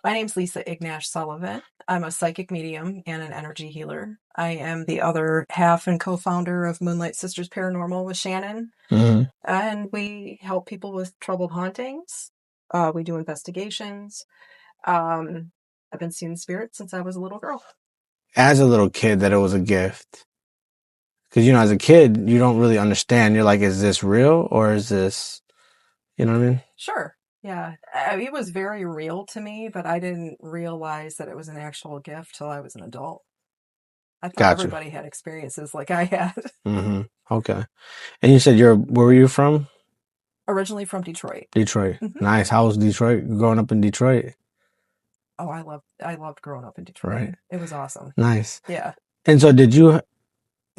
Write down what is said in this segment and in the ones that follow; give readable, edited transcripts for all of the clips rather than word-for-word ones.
My name's Lisa Ignash Sullivan. I'm a psychic medium and an energy healer. I am the other half and co-founder of Moonlight Sisters Paranormal with Shannon, Hmm. and we help people with troubled hauntings. We do investigations. Um, I've been seeing spirits since I was a little girl. As a little kid, that it was a gift. Because, as a kid, you don't really understand. You're like, is this real or is this, you know what I mean? Sure. Yeah. It was very real to me, but I didn't realize that it was an actual gift till I was an adult. I thought Gotcha. everybody had experiences like I had. Hmm. Okay. And you said where were you from? Originally from Detroit. Detroit. Hmm. Nice. How was Detroit growing up in Detroit? Oh, I loved growing up in Detroit. Right. It was awesome. Nice. Yeah. And so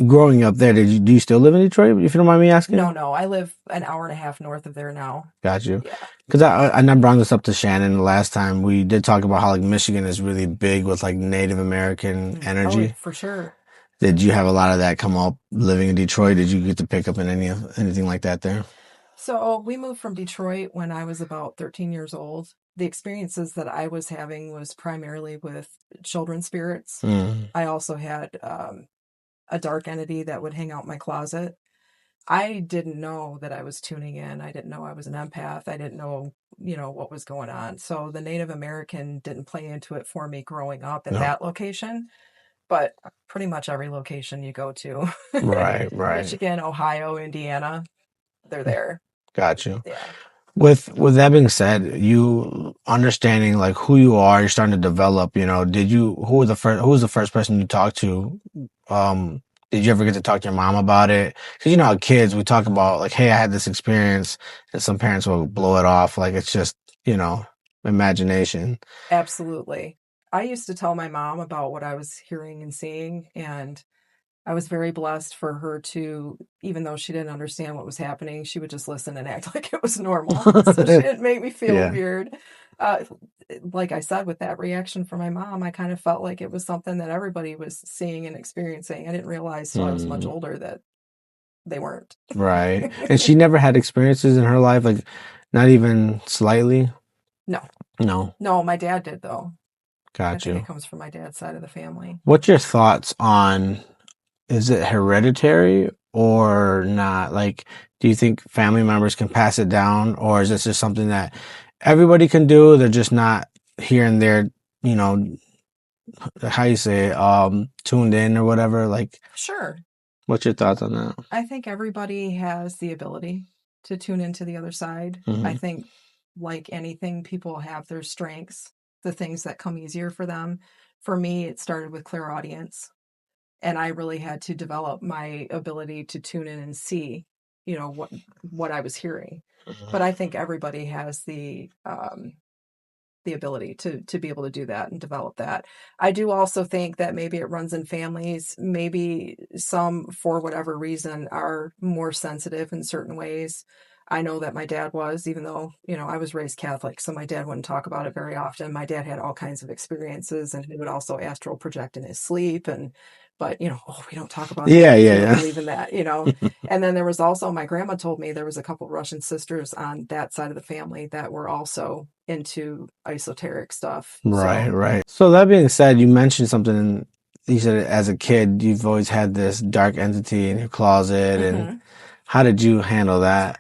growing up there, do you still live in Detroit, if you don't mind me No, asking? no, I live an hour and a half north of there now. Got you. Yeah. Because I never brought this up to Shannon the last time. We did talk about how like Michigan is really big with like Native American Oh, energy. for sure. Did you have a lot of that come up living in Detroit? Did you get to pick up in anything like that there? So we moved from Detroit when I was about 13 years old. The experiences that I was having was primarily with children spirits. Mm. I also had a dark entity that would hang out in my closet. I didn't know that I was tuning in. I didn't know I was an empath. I didn't know, what was going on. So the Native American didn't play into it for me growing up at No. that location, but pretty much every location you go to, Right, right. Michigan, Ohio, Indiana, they're there. Got you. Yeah. With that being said, you understanding like who you are, you're starting to develop, who was the first person you talked to? Um, did you ever get to talk to your mom about it? Because you know how kids, we talk about like, hey, I had this experience, and some parents will blow it off like it's just, you know, imagination. Absolutely. I used to tell my mom about what I was hearing and seeing, and I was very blessed for her to, even though she didn't understand what was happening, she would just listen and act like it was normal. So she didn't make me feel Yeah. weird. Uh, like I said, with that reaction from my mom, I kind of felt like it was something that everybody was seeing and experiencing. I didn't realize till I was much Mm, older that they weren't. right. And she never had experiences in her life, like not even slightly. No, No. no, my dad did, though. I Got think it you. comes from my dad's side of the family. What's your thoughts on, is it hereditary or not? Like, do you think family members can pass it down, or is this just something that everybody can do? They're just not here and there, you know, how you say it, tuned in or whatever. Like, Sure. what's your thoughts on that? I think everybody has the ability to tune into the other side. I Hmm. think, like anything, people have their strengths, the things that come easier for them. For me, it started with clairaudience, and I really had to develop my ability to tune in and see, what I was hearing. But I think everybody has the ability to be able to do that and develop that. I do also think that maybe it runs in families. Maybe some, for whatever reason, are more sensitive in certain ways. I know that my dad was, even though, I was raised Catholic, so my dad wouldn't talk about it very often. My dad had all kinds of experiences, and he would also astral project in his sleep. But, oh, we don't talk about that Yeah, because we don't yeah, believe in that. yeah. And then there was also, my grandma told me there was a couple Russian sisters on that side of the family that were also into esoteric stuff. Right, So, right. So that being said, you mentioned something. You said as a kid, you've always had this dark entity in your closet, and mhm. how did you handle that?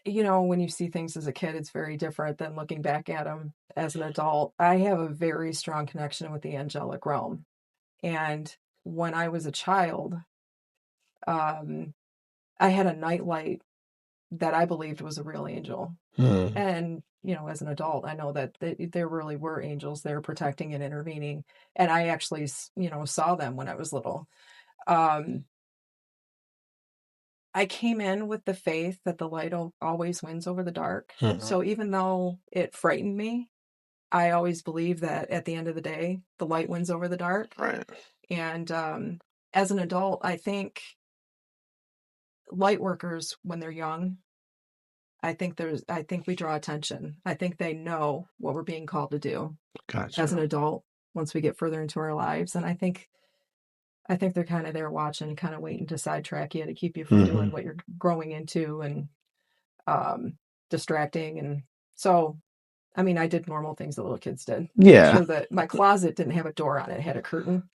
When you see things as a kid, it's very different than looking back at them as an adult. I have a very strong connection with the angelic realm. And when I was a child, um, I had a nightlight that I believed was a real angel. Hmm. And, as an adult, I know that there really were angels there protecting and intervening. And I actually, saw them when I was little. Um, I came in with the faith that the light always wins over the dark. Hmm. So even though it frightened me, I always believe that at the end of the day, the light wins over the dark. Right. And as an adult, I think light workers, when they're young, I think we draw attention. I think they know what we're being called to do as an Gotcha. adult once we get further into our lives. And I think they're kind of there watching, kind of waiting to sidetrack you to keep you from Hmm. doing what you're growing into and um, distracting. And so I mean, I did normal things that little kids did. Made Yeah. sure that my closet didn't have a door on it. It had a curtain.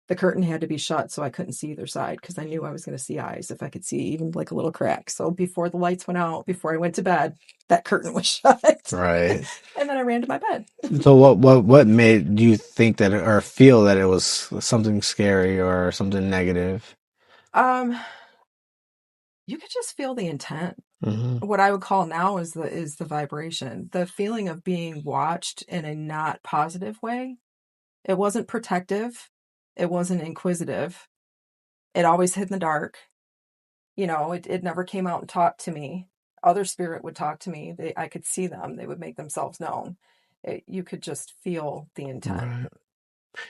The curtain had to be shut so I couldn't see either side because I knew I was going to see eyes if I could see even like a little crack. So before the lights went out, before I went to bed, that curtain was shut. Right. And then I ran to my bed. So what made you think that or feel that it was something scary or something negative? Um, you could just feel the intent. Hmm. What I would call now is the vibration, the feeling of being watched in a not positive way. It wasn't protective. It wasn't inquisitive. It always hid in the dark. It never came out and talked to me. Other spirit would talk to me. I could see them. They would make themselves known. You could just feel the intent. Right.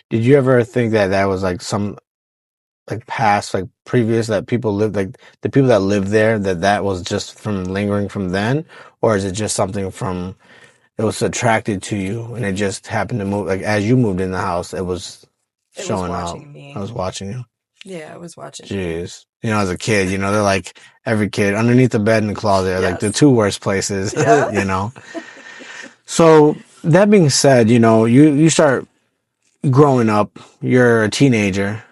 Did you ever think that that was like some like past like previous that people lived like the people that lived there that was just from lingering from then, or is it just something from it was attracted to you and it just happened to move like as you moved in the house it was It was showing up. watching I me. was watching you. Yeah, it was watching me. Jeez. As a kid, they're like every kid underneath the bed in the closet are like the Yes. two worst places, Yeah. So that being said, you start growing up, you're a teenager.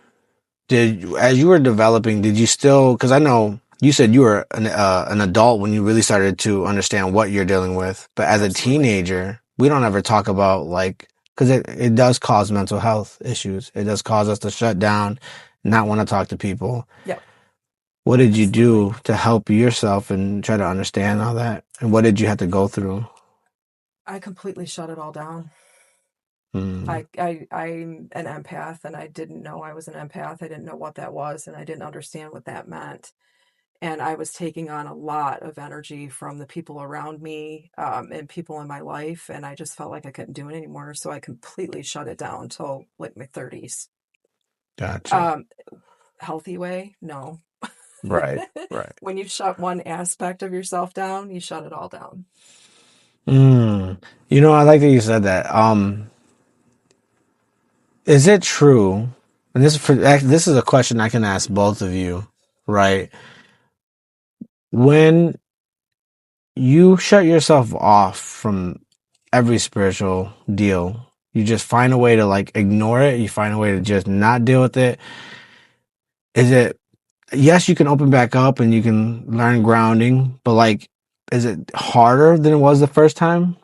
As you were developing, did you still, because I know you said you were an adult when you really started to understand what you're dealing with, but as a Absolutely. teenager, we don't ever talk about like, because it does cause mental health issues. It does cause us to shut down, not want to talk to people. Yep. What did you Absolutely. do to help yourself and try to understand all that? And what did you have to go through? I completely shut it all down. Mm, I'm an empath and I didn't know I was an empath. I didn't know what that was and I didn't understand what that meant. And I was taking on a lot of energy from the people around me, and people in my life, and I just felt like I couldn't do it anymore. So I completely shut it down until like my 30s. gotcha. Um, Healthy way? No. Right, right. When you shut one aspect of yourself down, you shut it all down. Mm. I like that you said that. Is it true? And this is a question I can ask both of you, right? When you shut yourself off from every spiritual deal, you just find a way to like ignore it. You find a way to just not deal with it. Is it, yes, you can open back up and you can learn grounding, but like, is it harder than it was the first time?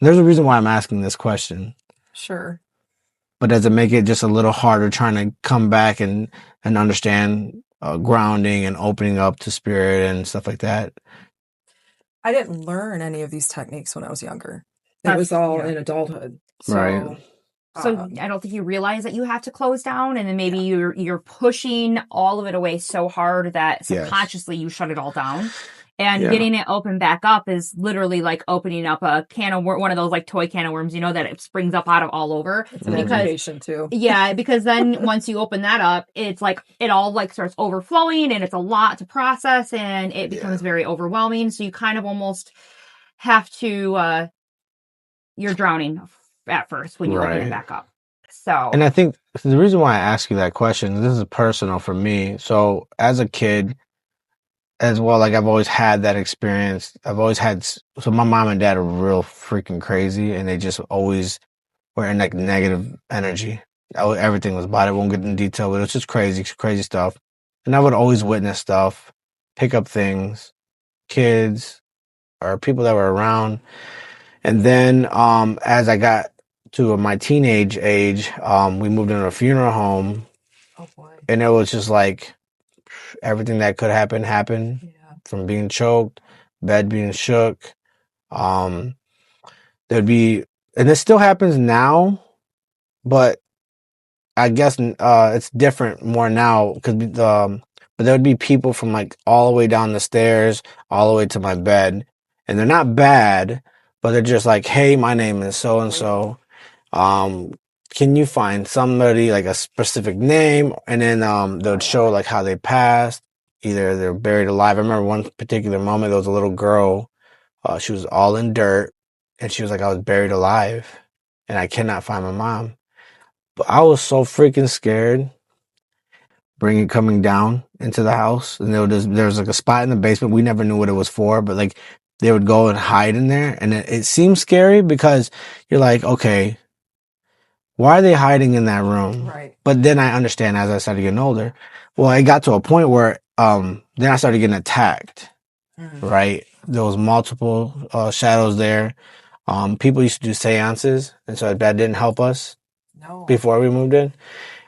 There's a reason why I'm asking this question, Sure. but does it make it just a little harder trying to come back and understand grounding and opening up to spirit and stuff like that? I didn't learn any of these techniques when I was younger. It was That's all yeah. in adulthood. Right. So, So um, I don't think you realize that you have to close down, and then maybe yeah, you're pushing all of it away so hard that Yes. subconsciously you shut it all down. And Yeah. getting it open back up is literally like opening up a can of one of those like toy can of worms, that it springs up out of all over. it's an Hmm. Because education too. yeah, because then once you open that up, it's like it all like starts overflowing, and it's a lot to process, and it Yeah. becomes very overwhelming. So you kind of almost have to you're drowning at first when you open it Right. back up. So And I think the reason why I ask you that question, this is personal for me. So as a kid, as well, like I've always had that experience. I've always had, so my mom and dad are real freaking crazy and they just always were in like negative energy. Everything was bad. I won't get in detail, but it was just crazy, crazy stuff. And I would always witness stuff, pick up things, kids or people that were around. And then, as I got to my teenage age, we moved into a funeral home Oh boy. and it was just like everything that could happen happened Yeah. from being choked, bed being shook. Um, there'd be, and it still happens now, but I guess it's different more now because but there would be people from like all the way down the stairs, all the way to my bed, and they're not bad, but they're just like, "Hey, my name is so and Right. so. Um, can you find somebody like a specific name?" And then they Oh would yeah. show like how they passed, either they're buried alive. I remember one particular moment. There was a little girl. She was all in dirt, and she was like, "I was buried alive, and I cannot find my mom." But I was so freaking scared bringing coming down into the house, and there was like a spot in the basement. We never knew what it was for, but like they would go and hide in there, and it seems scary because you're like, okay, why are they hiding in that room? Right. But then I understand as I started getting older. Well, it got to a point where then I started getting attacked. Right, there was multiple shadows there. People used to do seances, and so that didn't help us No. before we moved in.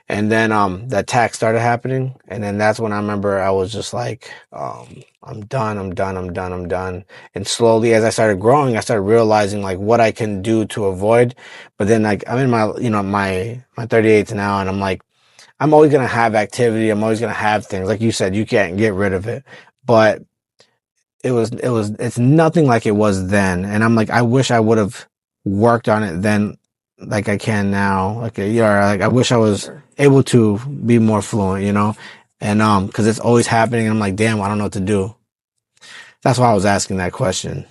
And then the attack started happening, and then that's when I remember I was just like, I'm done, I'm done, I'm done, I'm done. And slowly, as I started growing, I started realizing like what I can do to avoid. But then like I'm in my my 38th now, and I'm like, I'm always gonna have activity. I'm always gonna have things. Like you said, you can't get rid of it, but it's nothing like it was then. And I'm like, I wish I would have worked on it then like I can now. Like, yeah, like I wish I was able to be more fluent, and, cause it's always happening. I'm like, damn, I don't know what to do. That's why I was asking that question,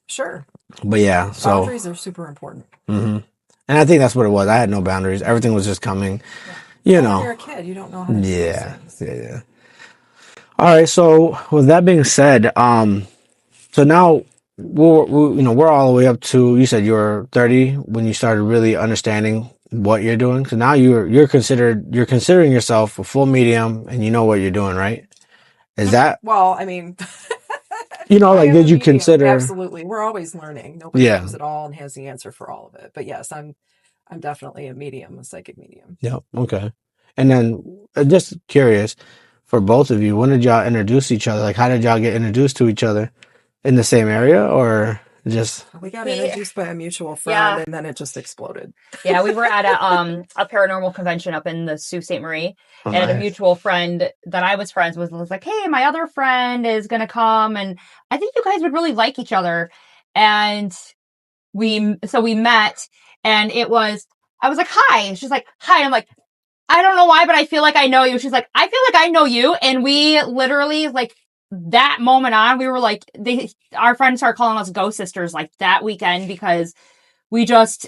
Sure. But yeah, so boundaries are super important. And I think that's what it was. I had no boundaries. Everything was just coming, When you're a kid, you don't know how to do those things. Yeah. All right. So with that being said, so now we're all the way up to, you said you were 30 when you started really understanding what you're doing. So now you're considering yourself a full medium, and you know what you're doing, right? Is that, Well, I mean, like, did you medium. consider? Absolutely. We're always learning. Nobody Yeah. knows it all and has the answer for all of it. But yes, I'm definitely a medium, a psychic medium. Yeah. Okay. And then just curious for both of you, when did y'all introduce each other? Like, how did y'all get introduced to each other? In the same area, or just? We got introduced by a mutual friend, and then it just exploded. Yeah, we were at a paranormal convention up in the Sault Ste. Marie, and nice. A mutual friend that I was friends with was like, "Hey, my other friend is gonna come, and I think you guys would really like each other." And we met, and I was like, "Hi," and she's like, "Hi," and I'm like, "I don't know why, but I feel like I know you." She's like, "I feel like I know you," and we literally like. That moment on, we were like, our friends started calling us Ghost Sisters like that weekend because we just,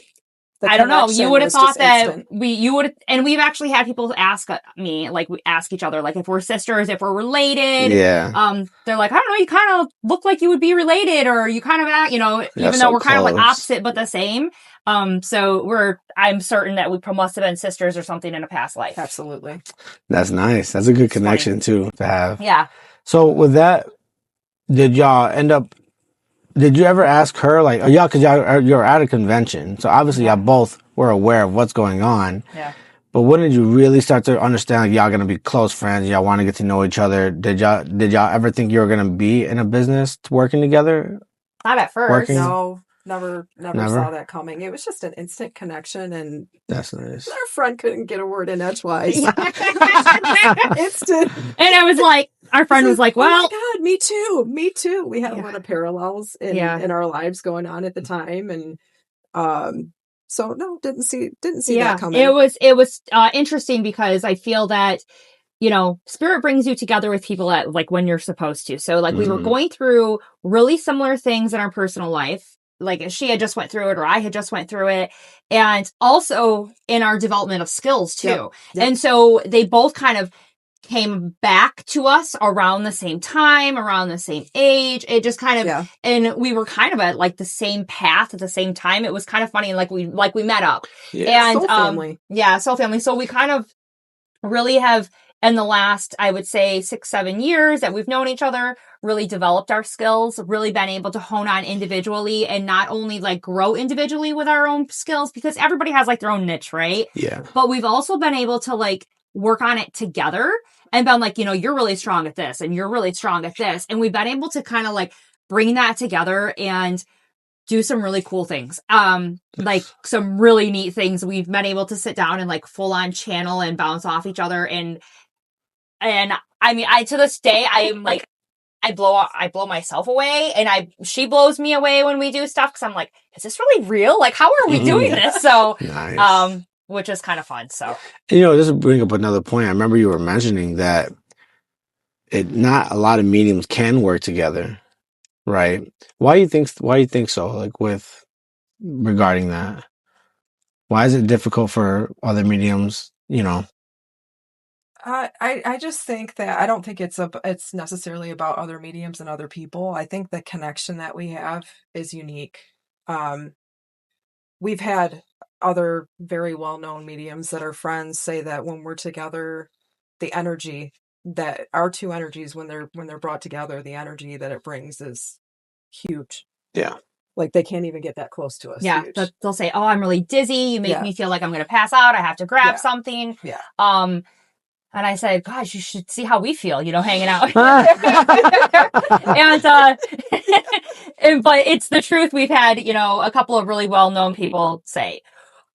I don't know. You would have thought that you would, and we've actually had people ask me, like, we ask each other, like, if we're sisters, if we're related. Yeah. They're like, I don't know, you kind of look like you would be related, or you kind of act, even though we're kind of like opposite but the same. So I'm certain that we must have been sisters or something in a past life. Absolutely. That's nice. That's a good connection too to have. Yeah. So with that, did you ever ask her, like, cause you're at a convention, so obviously y'all both were aware of what's going on. Yeah. But when did you really start to understand, like, y'all gonna be close friends, y'all want to get to know each other? Did y'all ever think you were gonna be in a business working together? Not at first. No, never saw that coming. It was just an instant connection, and that's nice. Our friend couldn't get a word in edgewise. Instant. And I was like, our friend was like, well, oh my God, me too. We had a lot of parallels in our lives going on at the time. And, so no, didn't see that coming. It was interesting because I feel that, spirit brings you together with people at like when you're supposed to. So like we were going through really similar things in our personal life. Like she had just went through it, or I had just went through it, and also in our development of skills too. Yep. And so they both kind of came back to us around the same time, around the same age. It just kind of, and we were kind of at like the same path at the same time. It was kind of funny. Like we met up, and soul family. Soul family. So we kind of really have, in the last, I would say 6-7 years that we've known each other, really developed our skills, really been able to hone on individually, and not only like grow individually with our own skills, because everybody has like their own niche, right? Yeah. But we've also been able to like work on it together and been like, you're really strong at this and you're really strong at this. And we've been able to kind of like bring that together and do some really cool things. Like some really neat things. We've been able to sit down and like full on channel and bounce off each other. And I mean, to this day, I am like, I blow myself away, and she blows me away when we do stuff. Cause I'm like, is this really real? Like, how are we doing this? So, nice. Which is kind of fun. So, just to bring up another point, I remember you were mentioning that not a lot of mediums can work together, right? Why do you think so? Like regarding that, why is it difficult for other mediums? I just think that I don't think it's necessarily about other mediums and other people. I think the connection that we have is unique. Um, we've had other very well-known mediums that are friends say that when we're together, the energy that our two energies when they're brought together, the energy that it brings is huge. Yeah. Like they can't even get that close to us. Yeah, Huge. they'll say, "Oh, I'm really dizzy. You make Yeah. me feel like I'm going to pass out. I have to grab Yeah. something." Yeah. And I said, "Gosh, you should see how we feel, hanging out." But it's the truth. We've had, a couple of really well-known people say,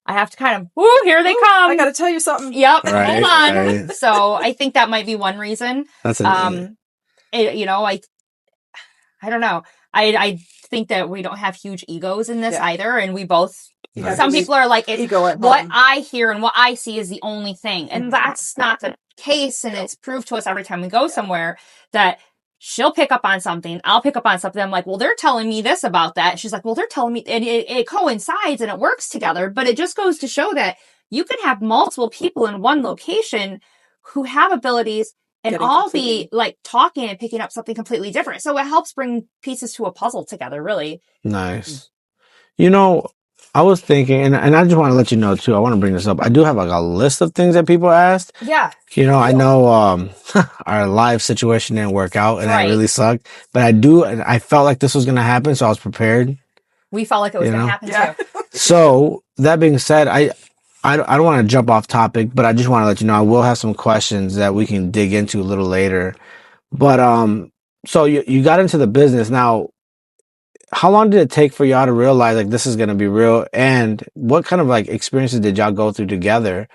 I have to kind of, "Woo, here they come. I got to tell you something." Yep, Right, hold on. right. So I think that might be one reason. That's I don't know. I think that we don't have huge egos in this either, and we both. Nice. Some people are like, it's ego at what home. I hear and what I see is the only thing, and that's not the case. And it's proved to us every time we go somewhere that she'll pick up on something, I'll pick up on something. I'm like, well, they're telling me this about that. She's like, well, they're telling me, and it coincides and it works together. But it just goes to show that you can have multiple people in one location who have abilities and all be like talking and picking up something completely different. So it helps bring pieces to a puzzle together, really. nice. I was thinking, and I just want to let you know too, I want to bring this up. I do have like a list of things that people asked. Yeah. I know our live situation didn't work out and that Right. really sucked. But I felt like this was going to happen, so I was prepared. We felt like it was going to happen too. So that being said, I don't want to jump off topic, but I just want to let you know I will have some questions that we can dig into a little later. But so you got into the business. Now, how long did it take for y'all to realize like this is going to be real? And what kind of like experiences did y'all go through together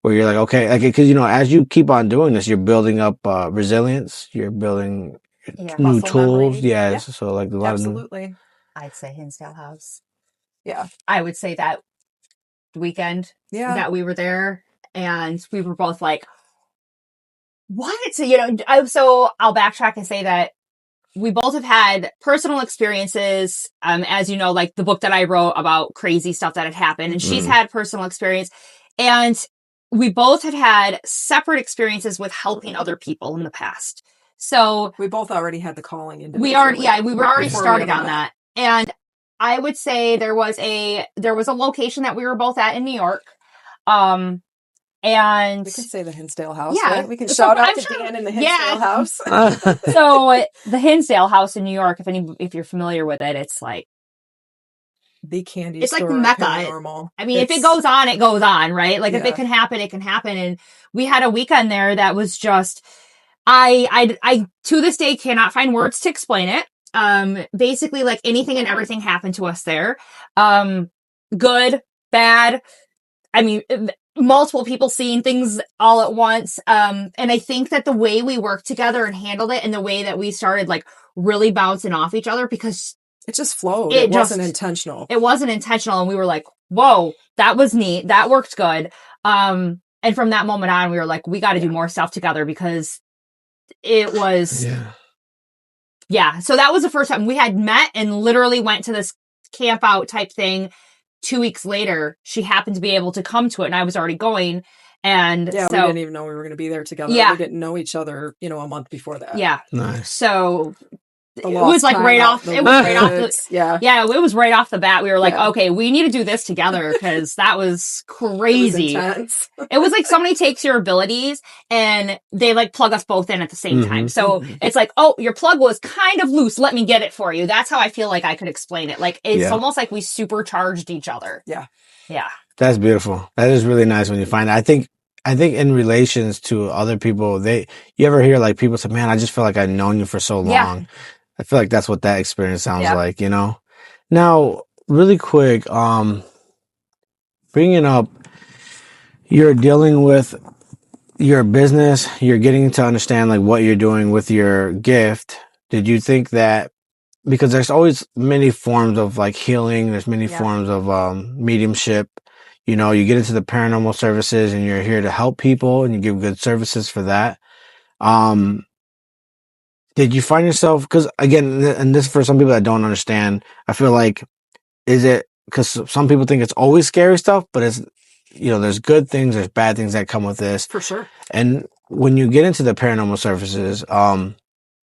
where you're like, okay, like, because as you keep on doing this, you're building up resilience, you're building new tools. Memory. Yeah. So like a lot Absolutely. I'd say Hinsdale House. Yeah. I would say that weekend that we were there, and we were both like, what? So, so I'll backtrack and say that we both have had personal experiences, as you know, like the book that I wrote about crazy stuff that had happened, and she's had personal experience, and we both had separate experiences with helping other people in the past. So we both already had the calling into we were already started on that. And I would say there was a location that we were both at in New York. And we can say the Hinsdale House, yeah, right? We can shout out to Dan in the Hinsdale House. So the Hinsdale House in New York, if you're familiar with it, it's like the candy it's store. It's like the Mecca. Paranormal. I mean, if it goes on, it goes on, right? Like if it can happen, it can happen. And we had a weekend there that was just, I to this day cannot find words to explain it. Basically like anything and everything happened to us there. Good, bad. I mean, multiple people seeing things all at once. And I think that the way we worked together and handled it and the way that we started like really bouncing off each other, because it just flowed. It wasn't intentional. It wasn't intentional. And we were like, whoa, that was neat. That worked good. And from that moment on, we were like, we got to do more stuff together, because it was, So that was the first time we had met and literally went to this camp out type thing. 2 weeks later, she happened to be able to come to it, and I was already going. And we didn't even know we were going to be there together. We didn't know each other, a month before that. Yeah. Nice. So it was like right off. It was right off. It was right off the bat. We were like, okay, we need to do this together, because that was crazy. It was like somebody takes your abilities and they like plug us both in at the same time. So it's like, oh, your plug was kind of loose. Let me get it for you. That's how I feel like I could explain it. Like it's almost like we supercharged each other. Yeah. Yeah. That's beautiful. That is really nice when you find that. I think in relations to other people, you ever hear like people say, man, I just feel like I've known you for so long. Yeah. I feel like that's what that experience sounds like, Now, really quick, bringing up, you're dealing with your business, you're getting to understand like what you're doing with your gift. Did you think that, because there's always many forms of like healing, there's many forms of mediumship, you get into the paranormal services and you're here to help people and you give good services for that. Did you find yourself, because again, and this for some people that don't understand, I feel like, is it because some people think it's always scary stuff, but it's, there's good things, there's bad things that come with this. For sure. And when you get into the paranormal services,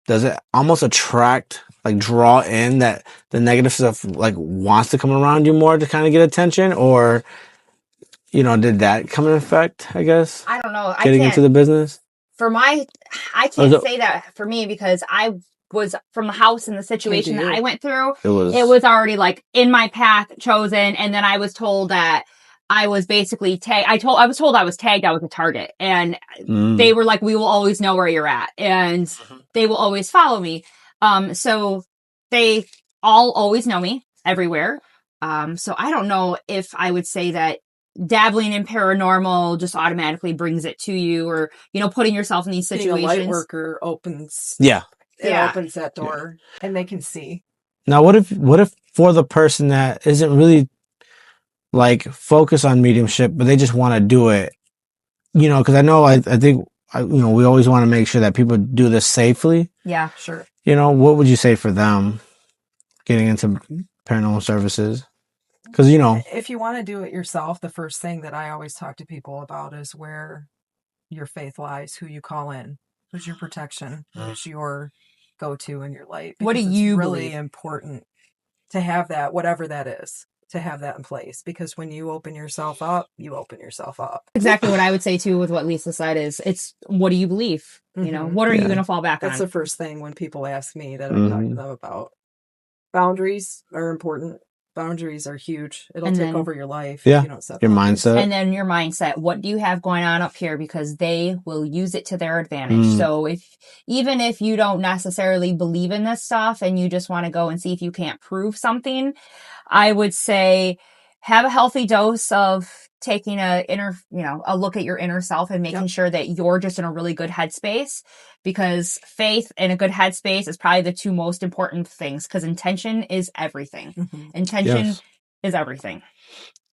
does it almost attract, like draw in that the negative stuff, like wants to come around you more to kind of get attention, or did that come in effect? I guess I don't know. getting into the business. I can't say that for me because I was from the house and the situation that I went through. It was already like in my path chosen. And then I was told that I was basically tagged. I was told I was tagged. I was a target, and they were like, we will always know where you're at and they will always follow me. So they all always know me everywhere. So I don't know if I would say that dabbling in paranormal just automatically brings it to you, or putting yourself in these situations. Being a light worker opens opens that door, and they can see. Now what if for the person that isn't really like focused on mediumship, but they just want to do it, because I think we always want to make sure that people do this safely. Yeah, sure. What would you say for them getting into paranormal services? Because if you want to do it yourself, the first thing that I always talk to people about is where your faith lies, who you call in, who's your protection, who's your go-to in your light. What do you it's really believe? important to have that, whatever that is, to have that in place, because when you open yourself up, you open yourself up. Exactly what I would say too with what Lisa said is, it's what do you believe? What are you going to fall back on? That's the first thing when people ask me that I talk to them about. Boundaries are important. Boundaries are huge. It'll take over your life if you don't set your boundaries. mindset. And then your mindset. What do you have going on up here? Because they will use it to their advantage. So even if you don't necessarily believe in this stuff and you just want to go and see if you can't prove something, I would say have a healthy dose of taking a look at your inner self and making sure that you're just in a really good headspace, because faith and a good headspace is probably the two most important things, because intention is everything. Intention is everything.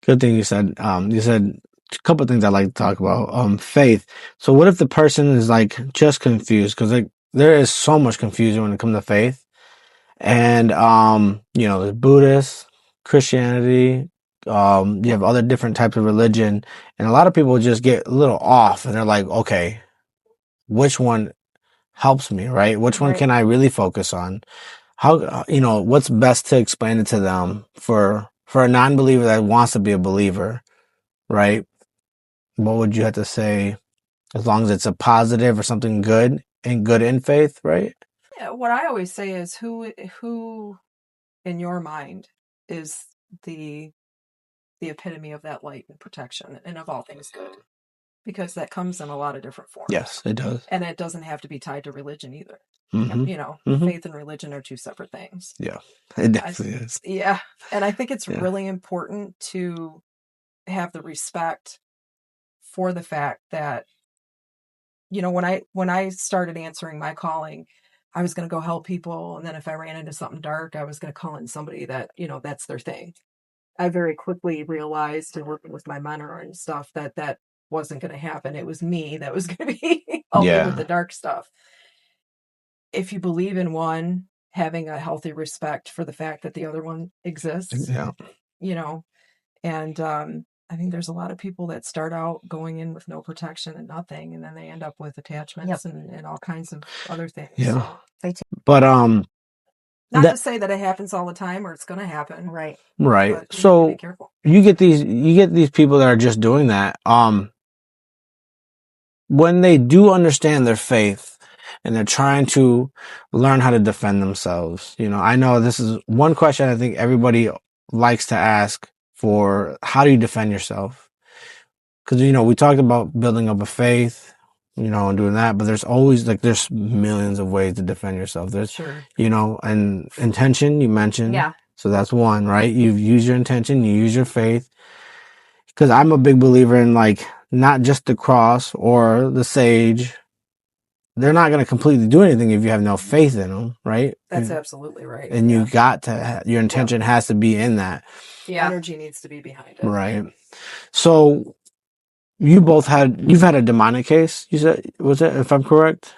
Good thing you said. You said a couple of things I'd like to talk about. Faith. So what if the person is like just confused? Because there is so much confusion when it comes to faith. And there's Buddhist, Christianity, you have other different types of religion, and a lot of people just get a little off, and they're like, okay, which one helps me, right? Which one can I really focus on? How, what's best to explain it to them for a non-believer that wants to be a believer, right? What would you have to say, as long as it's a positive or something good and good in faith, right? Yeah, what I always say is who in your mind is the epitome of that light and protection and of all things good, because that comes in a lot of different forms. Yes, it does. And it doesn't have to be tied to religion either. Faith and religion are two separate things. Yeah, it definitely is. Yeah. And I think it's really important to have the respect for the fact that, when I started answering my calling, I was going to go help people. And then if I ran into something dark, I was going to call in somebody that, that's their thing. I very quickly realized, and working with my mentor and stuff, that wasn't going to happen. It was me that was going to be helping with the dark stuff. If you believe in one, having a healthy respect for the fact that the other one exists, and I think there's a lot of people that start out going in with no protection and nothing, and then they end up with attachments and all kinds of other things. Yeah. But not to say that it happens all the time or it's going to happen. Right. Right. So be careful. you get these people that are just doing that. When they do understand their faith and they're trying to learn how to defend themselves, I know this is one question I think everybody likes to ask, for how do you defend yourself? Because, we talked about building up a faith, and doing that, but there's always there's millions of ways to defend yourself. There's, and intention you mentioned. Yeah. So that's one, right? You use your intention, you use your faith. Because I'm a big believer in not just the cross or the sage. They're not going to completely do anything if you have no faith in them, right? That's absolutely right. And you got to, your intention has to be in that. The energy needs to be behind it. Right. So you've had a demonic case, you said, was it, if I'm correct?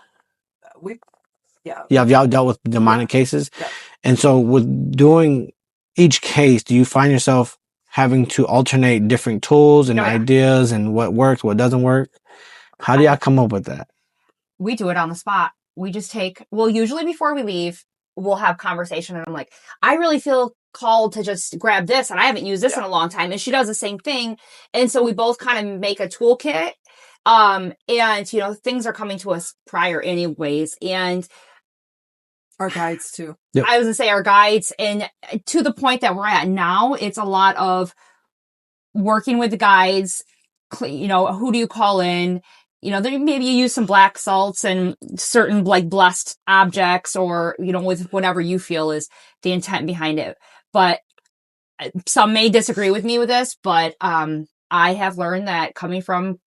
Y'all dealt with demonic cases. Yeah. And so with doing each case, do you find yourself having to alternate different tools and ideas and what works, what doesn't work? How do y'all come up with that? we do it on the spot. We just usually before we leave, we'll have conversation and I'm like, I really feel called to just grab this and I haven't used this in a long time. And she does the same thing. And so we both kind of make a toolkit. And things are coming to us prior anyways. And our guides too. Yep. I was gonna say our guides, and to the point that we're at now, it's a lot of working with the guides. Who do you call in? Maybe you use some black salts and certain like blessed objects, or with whatever you feel is the intent behind it. But some may disagree with me with this, but I have learned that coming from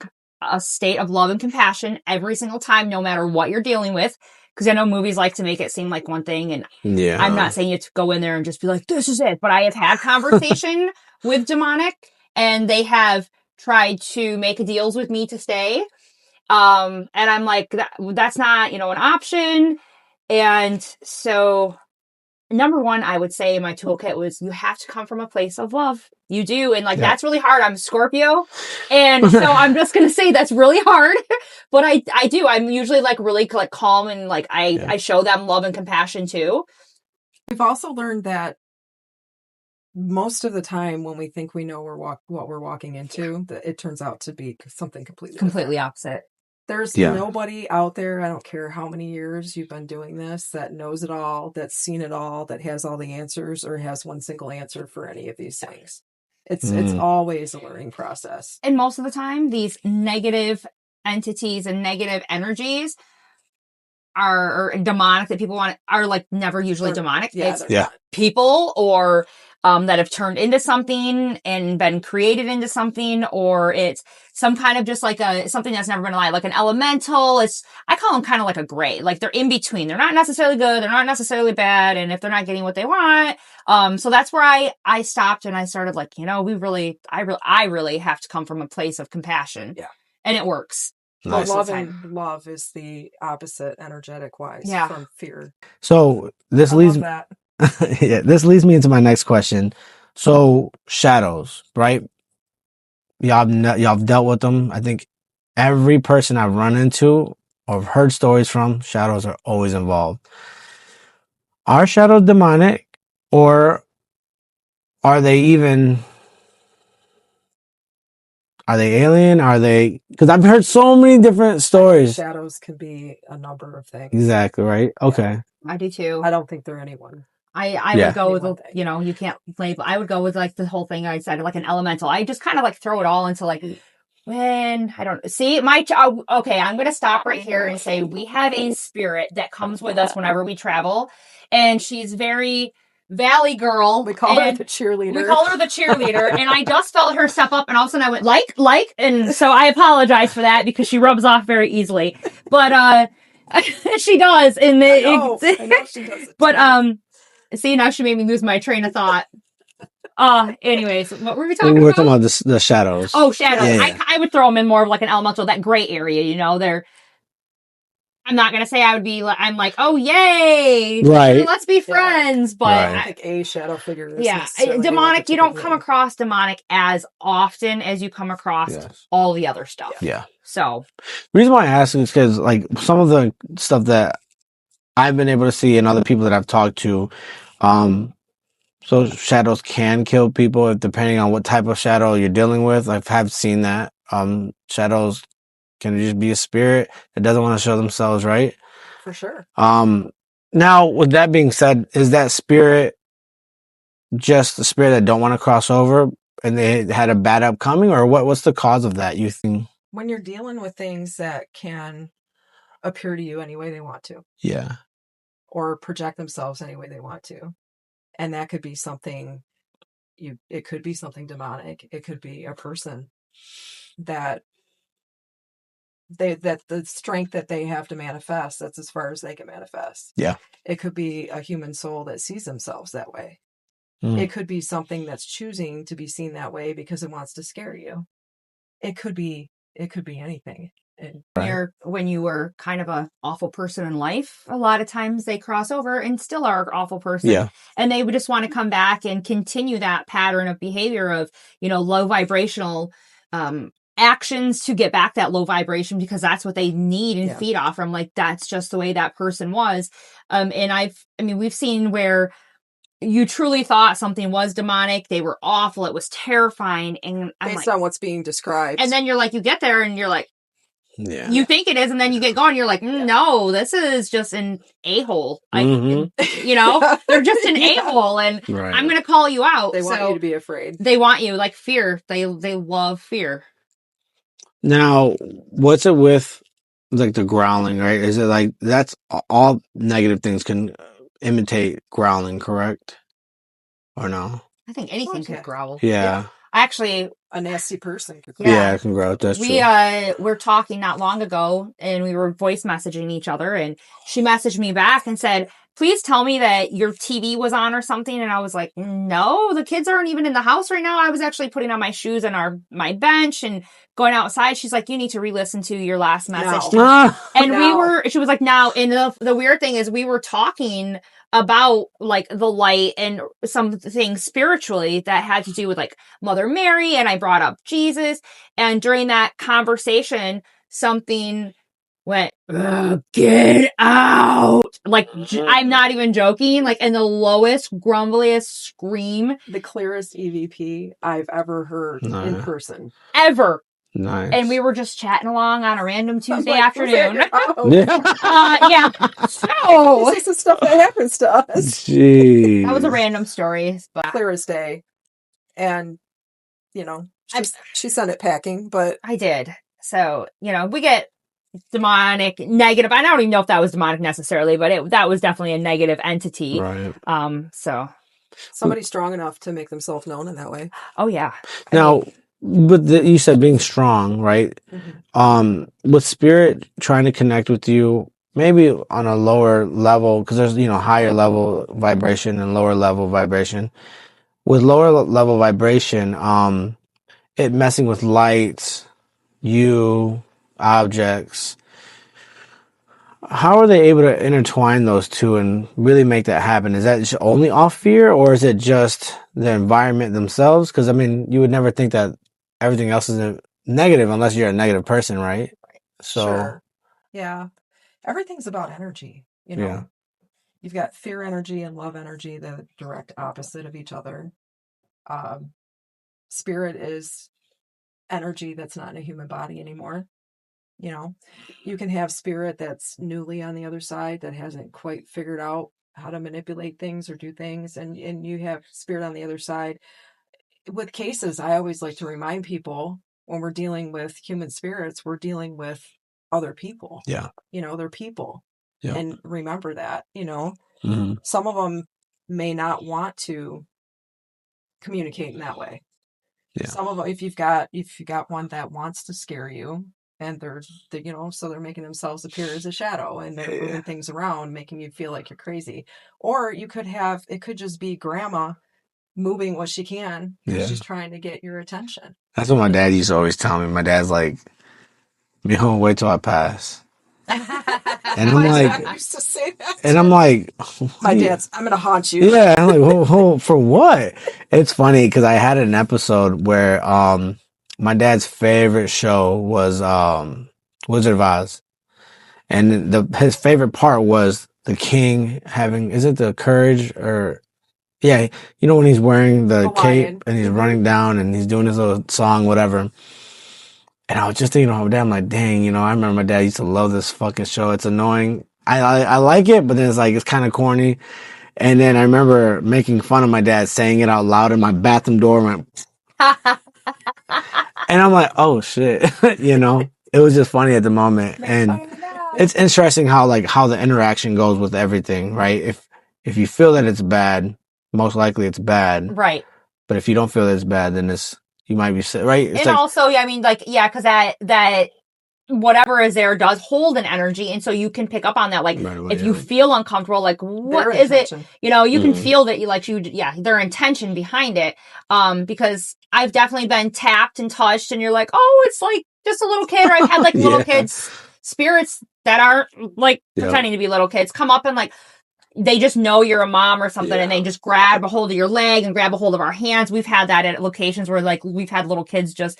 a state of love and compassion every single time, no matter what you're dealing with. Because I know movies like to make it seem like one thing, and I'm not saying you to go in there and just be like, this is it. But I have had conversation with demonic, and they have tried to make deals with me to stay. And I'm like, that's not, an option. And so, number one, I would say in my toolkit was you have to come from a place of love. You do. And that's really hard. I'm a Scorpio. And so I'm just going to say that's really hard, but I do. I'm usually really calm and I show them love and compassion too. We've also learned that most of the time when we think we know what we're walking into, that it turns out to be something completely different. Opposite. There's nobody out there, I don't care how many years you've been doing this, that knows it all, that's seen it all, that has all the answers, or has one single answer for any of these things. It's always a learning process. And most of the time, these negative entities and negative energies are demonic that people are never usually demonic. It's people or that have turned into something and been created into something, or it's some kind of just something that's never been alive, like an elemental. I call them kind of like a gray, they're in between. They're not necessarily good. They're not necessarily bad. And if they're not getting what they want, so that's where I stopped and I started I really have to come from a place of compassion. Yeah. And it works. Nice. Love is the opposite energetic wise from fear. So this leads that. This leads me into my next question. So shadows, right? Y'all have dealt with them. I think every person I've run into or heard stories from, shadows are always involved. Are shadows demonic, or are they alien? Are they? Because I've heard so many different stories. Shadows can be a number of things. Exactly, right? Okay. I do too. I don't think they're anyone. I would go with, you can't label. I would go with the whole thing I said, an elemental. I just kind of throw it all into when I don't see okay, I'm going to stop right here and say we have a spirit that comes with us whenever we travel, and she's very Valley girl. We call her the cheerleader. And I just felt her step up, and all of a sudden I went and so I apologize for that because she rubs off very easily. But she does, and I know she does. But see, now she made me lose my train of thought. Anyways, what were we talking about? We were talking about the shadows. Oh, shadows. Yeah. I would throw them in more of an elemental, that gray area. I'm not going to say I would be oh, yay. Right. Let's be friends. But I think a shadow figure is demonic. You don't come across demonic as often as you come across all the other stuff. Yeah. So the reason why I ask is because some of the stuff that I've been able to see and other people that I've talked to, so shadows can kill people depending on what type of shadow you're dealing with. I have seen that. Shadows can just be a spirit that doesn't want to show themselves, right? For sure. Now, with that being said, is that spirit just the spirit that don't want to cross over and they had a bad upcoming, or what's the cause of that, you think? When you're dealing with things that can appear to you any way they want to. Yeah. Or project themselves any way they want to. And that could be something it could be something demonic. It could be a person that the strength that they have to manifest, that's as far as they can manifest. Yeah. It could be a human soul that sees themselves that way. Mm. It could be something that's choosing to be seen that way because it wants to scare you. It could be anything. When you were kind of an awful person in life, a lot of times they cross over and still are an awful person. Yeah. And they would just want to come back and continue that pattern of behavior of, low vibrational actions to get back that low vibration because that's what they need and feed off from. Like, that's just the way that person was. And we've seen where you truly thought something was demonic. They were awful. It was terrifying. And based on what's being described. And then you're like, you get there and you're like, you think it is, and then you get going, you're like, no, this is just an a-hole. You know, they're just an a-hole, and I'm going to call you out. They want you to be afraid. They want you, like fear. They love fear. Now, what's it with like the growling, right? Is it like that's all negative things can imitate growling, correct? Or no? I think anything could growl. Yeah. Actually, a nasty person could growl. Yeah, it can growl. That's true. We were talking not long ago, and we were voice messaging each other, and she messaged me back and said, please tell me that your TV was on or something. And I was like, no, the kids aren't even in the house right now. I was actually putting on my shoes on my bench and going outside. She's like, you need to re-listen to your last message. No. And she was like, now, and the weird thing is we were talking about like the light and some things spiritually that had to do with like Mother Mary. And I brought up Jesus. And during that conversation, something went, get out. Like, I'm not even joking. Like, in the lowest, grumbliest scream. The clearest EVP I've ever heard in person. Ever. Nice. And we were just chatting along on a random Tuesday afternoon. Yeah. So this is the stuff that happens to us. Jeez. That was a random story. But clear as day. And, you know, she sent it packing, but I did. So, you know, we get demonic, negative. I don't even know if that was demonic necessarily, but that was definitely a negative entity. Right. So somebody strong enough to make themselves known in that way. Oh yeah. Now, but you said being strong, right? Mm-hmm. With spirit trying to connect with you, maybe on a lower level, because there's, you know, higher level vibration and lower level vibration. With lower level vibration, it messing with lights, objects. How are they able to intertwine those two and really make that happen? Is that only off fear, or is it just the environment themselves? Because, I mean, you would never think that everything else is negative unless you're a negative person, right? So, sure. Yeah. Everything's about energy, you know. Yeah. You've got fear energy and love energy, the direct opposite of each other. Spirit is energy that's not in a human body anymore. You know, you can have spirit that's newly on the other side that hasn't quite figured out how to manipulate things or do things. And you have spirit on the other side. With cases, I always like to remind people when we're dealing with human spirits, we're dealing with other people. Yeah. You know, they're people. Yeah. And remember that, you know, mm-hmm. Some of them may not want to communicate in that way. Yeah. Some of them, if you've got one that wants to scare you, and they're you know, so they're making themselves appear as a shadow and they're moving things around, making you feel like you're crazy. Or it could just be grandma moving what she can. She's trying to get your attention. That's what my dad used to always tell me. My dad's like, be home, wait till I pass. And I'm like, I used to say that. And I'm like, my dad's, I'm going to haunt you. Yeah. I'm like, for what? It's funny because I had an episode where, my dad's favorite show was Wizard of Oz, and his favorite part was the king having, is it the courage or you know, when he's wearing the cape and he's running down and he's doing his little song, whatever. And I was just thinking, oh, damn, like, dang, you know, I remember my dad used to love this fucking show. It's annoying. I like it, but then it's kind of corny. And then I remember making fun of my dad saying it out loud, and my bathroom door went. And I'm like, oh shit, you know, it was just funny at the moment. And it's interesting how the interaction goes with everything, right? If you feel that it's bad, most likely it's bad. Right. But if you don't feel that it's bad, then you might be sick, right? It's also, I mean, because that whatever is there does hold an energy, and so you can pick up on that. Like, if you feel uncomfortable, like, what is it? You know, you can feel that their intention behind it. Because I've definitely been tapped and touched, and you're like, oh, it's like just a little kid. Or I've had like little kids, spirits that aren't like pretending to be little kids come up and like, they just know you're a mom or something, and they just grab a hold of your leg and grab a hold of our hands. We've had that at locations where like we've had little kids just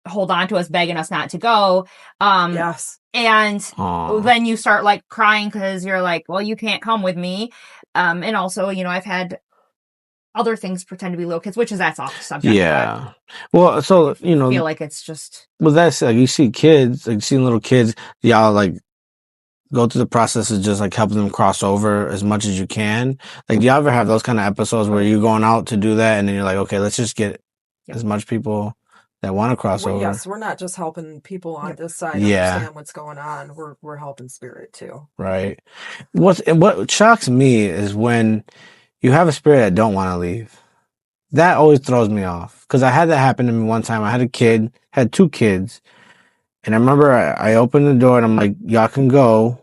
hold on to us, begging us not to go. Yes. And Aw. then you start like crying because you're like, well, you can't come with me. And also, I've had other things pretend to be little kids, which is that's off the subject. Yeah. Well, so, I feel like it's just. well, that's like you see kids, like you see little kids, y'all like go through the process of just like helping them cross over as much as you can. Like, do you ever have those kind of episodes where you're going out to do that and then you're like, okay, let's just get as much people that want to cross over? Yes, we're not just helping people on this side Yeah. understand what's going on. We're helping spirit too. Right. What shocks me is when you have a spirit that don't want to leave. That always throws me off because I had that happen to me one time. I had 2 kids, and I remember I opened the door and I'm like, y'all can go.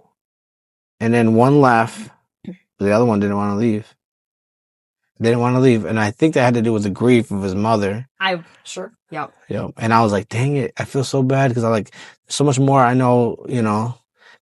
And then one left, but the other one didn't want to leave. They didn't want to leave. And I think that had to do with the grief of his mother. Sure. Yep. Yep. And I was like, dang it. I feel so bad because I like so much more I know,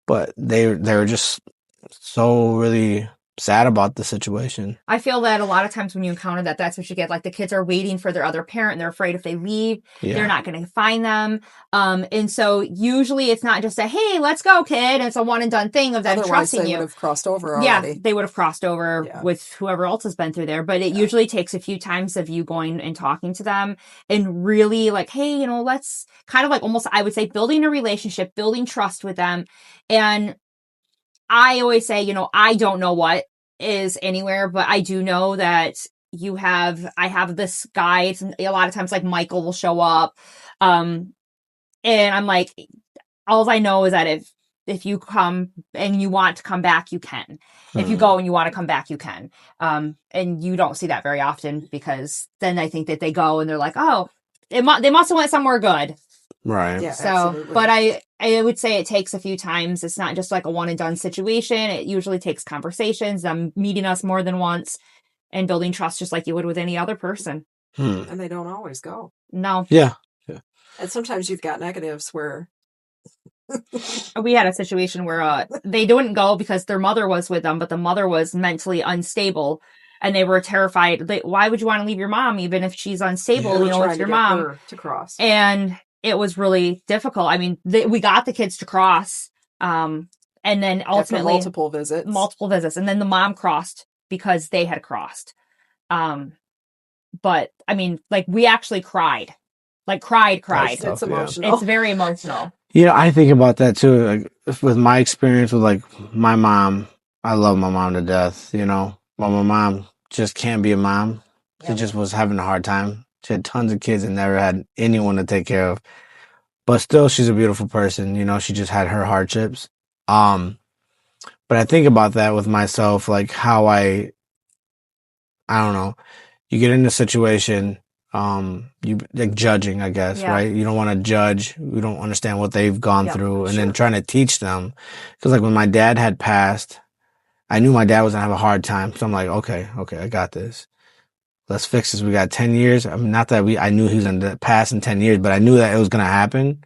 but they were just so really sad about the situation. I feel that a lot of times when you encounter that, that's what you get. Like the kids are waiting for their other parent and they're afraid if they leave, they're not going to find them. And so usually it's not just a, hey, let's go, kid. It's a one and done thing of them trusting they you. would have crossed over already. Yeah, they would have crossed over with whoever else has been through there. But it usually takes a few times of you going and talking to them and really like, hey, let's kind of like almost, I would say, building a relationship, building trust with them. And I always say, I don't know what is anywhere, but I do know that I have this guide. A lot of times like Michael will show up. And I'm like, all I know is that if you come and you want to come back, you can. If you go and you want to come back, you can. And you don't see that very often because then I think that they go and they're like, oh, they must have went somewhere good. Right. Yeah, so, absolutely. But I would say it takes a few times. It's not just like a one and done situation. It usually takes conversations, them meeting us more than once and building trust just like you would with any other person. And they don't always go. No. Yeah. And sometimes you've got negatives where we had a situation where they didn't go because their mother was with them, but the mother was mentally unstable and they were terrified. Why would you want to leave your mom even if she's unstable? It's your mom to cross. And it was really difficult. I mean, we got the kids to cross, and then ultimately multiple visits, and then the mom crossed because they had crossed. But I mean, like we actually cried, cried. It's emotional. It's very emotional. I think about that too. Like with my experience with like my mom, I love my mom to death. But my mom just can't be a mom. She just was having a hard time. She had tons of kids and never had anyone to take care of. But still, she's a beautiful person. She just had her hardships. But I think about that with myself, like how I don't know. You get in a situation, you like judging, I guess, right? You don't want to judge. You don't understand what they've gone through, and then trying to teach them. Because like when my dad had passed, I knew my dad was gonna have a hard time. So I'm like, okay, I got this. Let's fix this. We got 10 years. I mean, not that I knew he was going to pass in 10 years, but I knew that it was going to happen.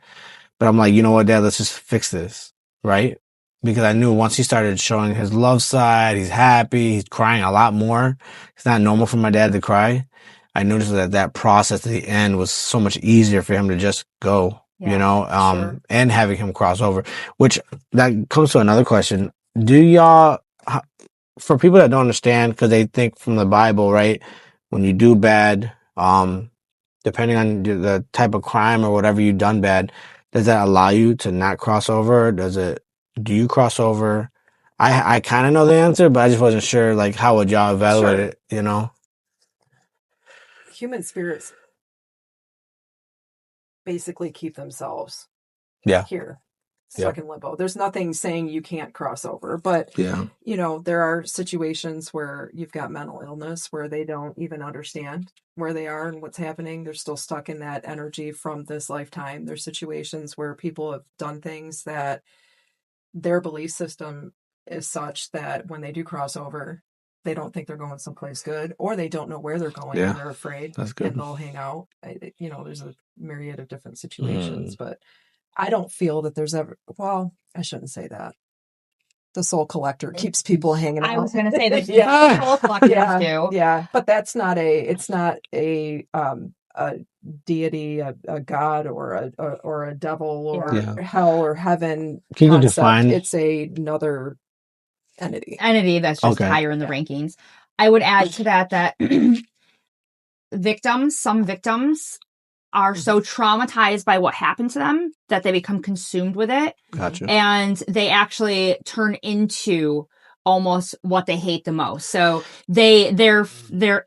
But I'm like, you know what, Dad, let's just fix this. Right? Because I knew once he started showing his love side, he's happy, he's crying a lot more. It's not normal for my dad to cry. I noticed that process at the end was so much easier for him to just go, and having him cross over, which that comes to another question. Do y'all, for people that don't understand, because they think from the Bible, right? When you do bad, depending on the type of crime or whatever you've done bad, does that allow you to not cross over? Do you cross over? I kind of know the answer, but I just wasn't sure, like, how would y'all evaluate it, Human spirits basically keep themselves here, stuck in limbo. There's nothing saying you can't cross over, but there are situations where you've got mental illness where they don't even understand where they are and what's happening. They're still stuck in that energy from this lifetime. There's situations where people have done things that their belief system is such that when they do cross over, they don't think they're going someplace good, or they don't know where they're going and they're afraid. That's good. And they'll hang out. There's a myriad of different situations, but I don't feel that there's ever, well, I shouldn't say that. The soul collector keeps people hanging out. I was going to say that soul collectors do. Yeah, but it's not a a deity, a god, or a devil, or Yeah. hell or heaven Can you concept. define? It's another entity. That's just Okay. higher in the rankings. I would add to that some victims are so traumatized by what happened to them that they become consumed with it. Gotcha. And they actually turn into almost what they hate the most. So their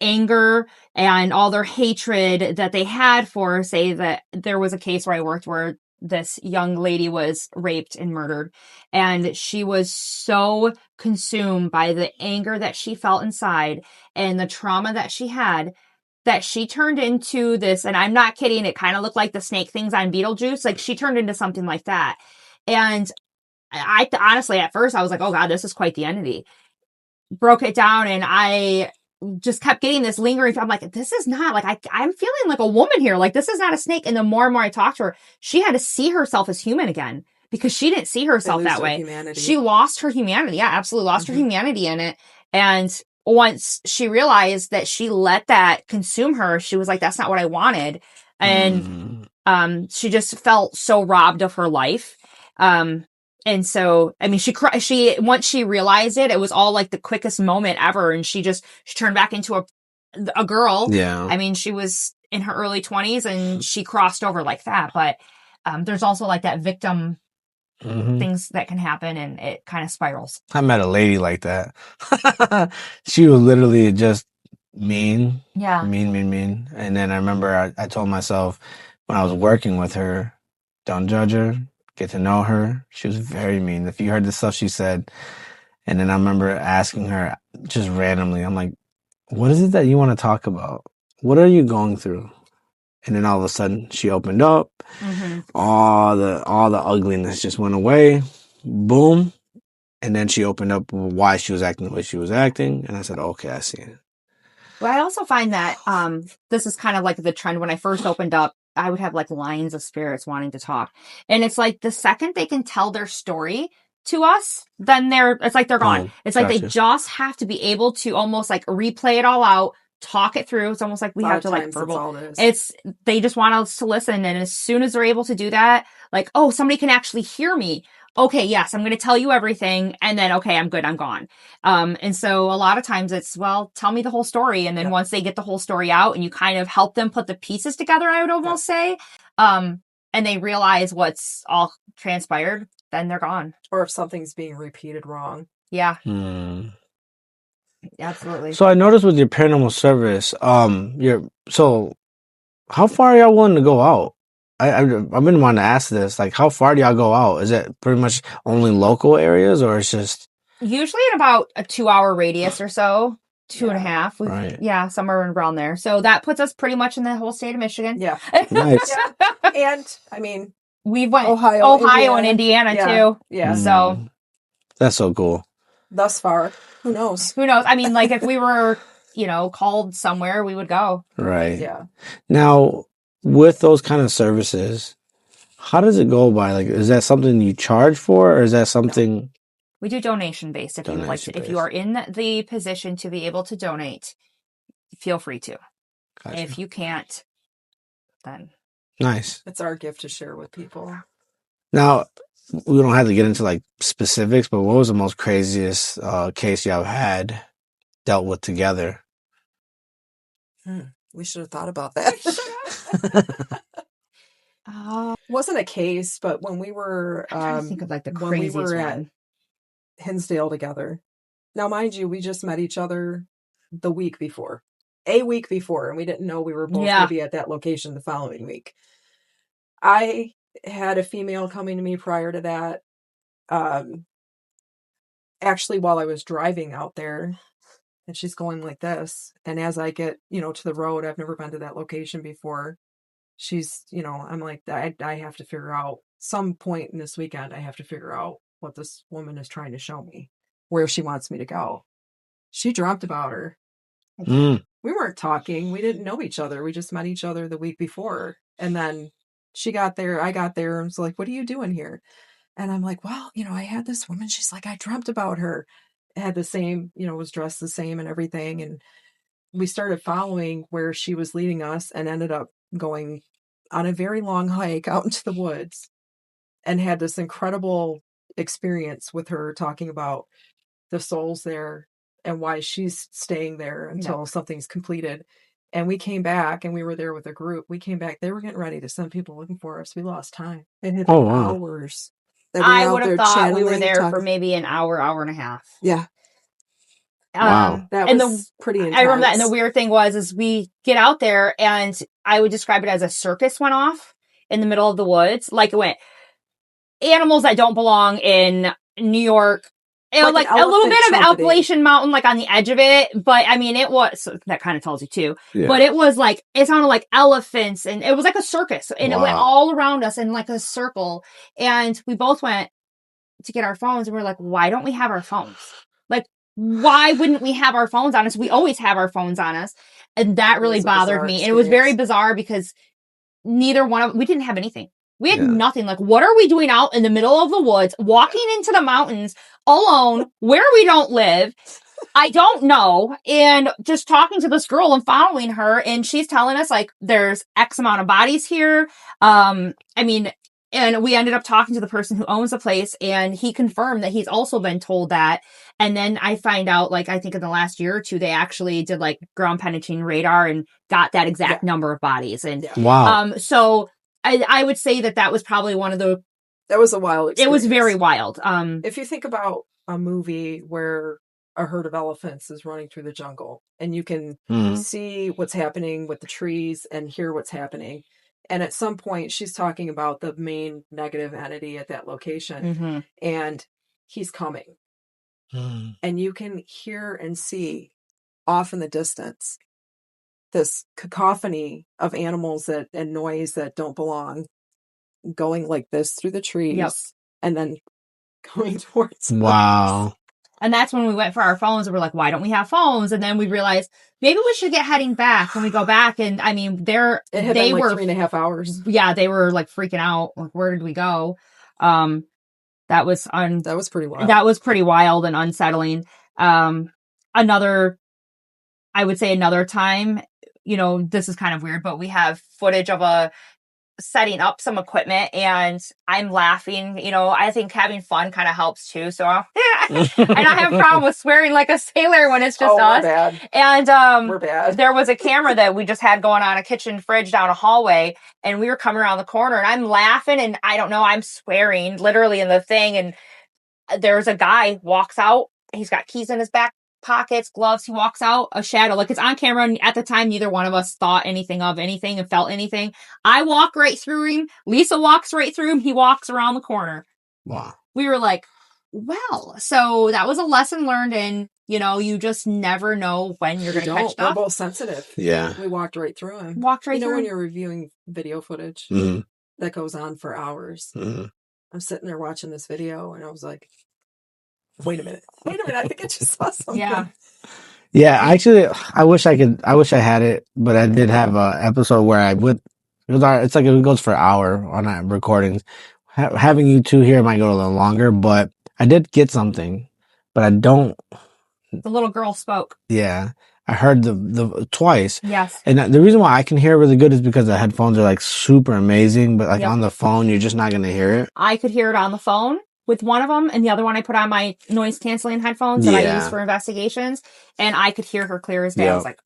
anger and all their hatred that they had for, say that there was a case where I worked where this young lady was raped and murdered, and she was so consumed by the anger that she felt inside and the trauma that she had, that she turned into this, and I'm not kidding, it kind of looked like the snake things on Beetlejuice. Like, she turned into something like that. And I honestly, at first, I was like, oh God, this is quite the entity. Broke it down, and I just kept getting this lingering. I'm like, this is not, like, I'm feeling like a woman here. Like, this is not a snake. And the more and more I talked to her, she had to see herself as human again, because she didn't see herself that way. Humanity. She lost her humanity. Yeah, absolutely lost her humanity in it. And once she realized that she let that consume her, she was like, that's not what I wanted. And she just felt so robbed of her life. And so, I mean, she once she realized it, it was all like the quickest moment ever. And she turned back into a girl. Yeah. I mean, she was in her early 20s and she crossed over like that. But there's also like that victim things that can happen, and it kind of spirals. I met a lady like that. She was literally just mean. Yeah. Mean. And then I remember I told myself when I was working with her, don't judge her, get to know her. She was very mean. If you heard the stuff she said, and then I remember asking her just randomly, I'm like, what is it that you want to talk about? What are you going through? And then all of a sudden she opened up. All the ugliness just went away. Boom. And then she opened up why she was acting the way she was acting. And I said, okay, I see it. Well, I also find that this is kind of like the trend. When I first opened up, I would have like lines of spirits wanting to talk. And it's like the second they can tell their story to us, then it's like they're gone. It's like they just have to be able to almost like replay it all out, talk it through. It's almost like we have to like verbal. They just want us to listen. And as soon as they're able to do that, like, oh, somebody can actually hear me. Okay, yes, I'm going to tell you everything. And then, okay, I'm good. I'm gone. And so a lot of times it's, well, tell me the whole story. And then once they get the whole story out and you kind of help them put the pieces together, I would almost say, and they realize what's all transpired, then they're gone. Or if something's being repeated wrong. Yeah. Absolutely. So I noticed with your paranormal service, so how far are y'all willing to go out? I've been wanting to ask this, like, how far do y'all go out? Is it pretty much only local areas, or it's just usually in about a 2-hour radius or so, 2.5? Right. Yeah, somewhere around there. So that puts us pretty much in the whole state of Michigan. Yeah. Nice. And I mean, we went Ohio and Indiana too. Yeah. So that's so cool. Thus far, who knows? I mean, like, if we were, called somewhere, we would go. Right. Yeah. Now, with those kind of services, how does it go by? Like, is that something you charge for, or is that something? No. We do donation based. If you would like to, if you are in the position to be able to donate, feel free to. Gotcha. If you can't, then nice. It's our gift to share with people. Now, we don't have to get into like specifics, but what was the most craziest case y'all had dealt with together? We should have thought about that. Wasn't a case, but when we were I'm trying to think of like the craziest one. At Hinsdale together. Now, mind you, we just met each other a week before, and we didn't know we were both going to be at that location the following week. I had a female coming to me prior to that. Actually, while I was driving out there, and she's going like this. And as I get, to the road, I've never been to that location before. She's, I'm like, I have to figure out some point in this weekend. I have to figure out what this woman is trying to show me, where she wants me to go. She dreamt about her. We weren't talking. We didn't know each other. We just met each other the week before. And then she got there. I got there and was like, what are you doing here? And I'm like, well, I had this woman. She's like, I dreamt about her. Had the same, was dressed the same and everything. And we started following where she was leading us and ended up going on a very long hike out into the woods and had this incredible experience with her talking about the souls there and why she's staying there until something's completed. And we came back and we were there with a group. We came back. They were getting ready to send people looking for us. We lost time. It had been hours that we were I out would have there thought we were channeling, there for talking. maybe an hour, hour and a half. Yeah. Wow. That and was pretty intense. I remember that. And the weird thing is we get out there and I would describe it as a circus went off in the middle of the woods. Like it went animals that don't belong in New York. It was like a little bit of Appalachian Mountain, like on the edge of it. But I mean, it was, so that kind of tells you too. Yeah. But it was like, it sounded like elephants and it was like a circus and it went all around us in like a circle. And we both went to get our phones and we're like, why don't we have our phones? Like, why wouldn't we have our phones on us? We always have our phones on us. And that really bothered me. And it was very bizarre because neither one of, we didn't have anything. We had nothing. Like, what are we doing out in the middle of the woods, walking into the mountains alone, where we don't live? I don't know. And just talking to this girl and following her, and she's telling us, like, there's X amount of bodies here. I mean, and we ended up talking to the person who owns the place, and he confirmed that he's also been told that. And then I find out, like, I think in the last year or two, they actually did, like, ground penetrating radar and got that exact number of bodies. And so I would say that was probably one of the... That was a wild experience. It was very wild. If you think about a movie where a herd of elephants is running through the jungle and you can see what's happening with the trees and hear what's happening. And at some point she's talking about the main negative entity at that location and he's coming. And you can hear and see off in the distance this cacophony of animals and noise that don't belong going like this through the trees and then going towards us. And that's when we went for our phones and we're like, why don't we have phones? And then we realized maybe we should get heading back. When we go back, and I mean, they were 3.5 hours. Yeah, they were like freaking out. Like, where did we go? That was pretty wild. That was pretty wild and unsettling. I would say another time, you know, this is kind of weird, but we have footage of setting up some equipment and I'm laughing. You know, I think having fun kind of helps too. So and I have a problem with swearing like a sailor when it's just us. We're bad. And we're bad. There was a camera that we just had going on a kitchen fridge down a hallway, and we were coming around the corner and I'm laughing and I don't know, I'm swearing literally in the thing. And there's a guy walks out. He's got keys in his back pockets, gloves. He walks out, a shadow, like it's on camera. And at the time, neither one of us thought anything of anything and felt anything. I walk right through him. Lisa walks right through him. He walks around the corner. Wow. We were like, well, so that was a lesson learned in, you know, you just never know when you're going to catch stuff. We're both sensitive. Yeah. We walked right through him. You know, when you're reviewing video footage that goes on for hours, I'm sitting there watching this video and I was like, wait a minute. I think I just saw something. Yeah, actually, I wish I had it, but I did have an episode where it's like it goes for an hour on that recordings. Having you two here might go a little longer, but I did get something, but I don't. The little girl spoke. Yeah. I heard the twice. Yes. And the reason why I can hear it really good is because the headphones are like super amazing, but like on the phone, you're just not going to hear it. I could hear it on the phone with one of them, and the other one I put on my noise canceling headphones that I use for investigations, and I could hear her clear as day. I was like,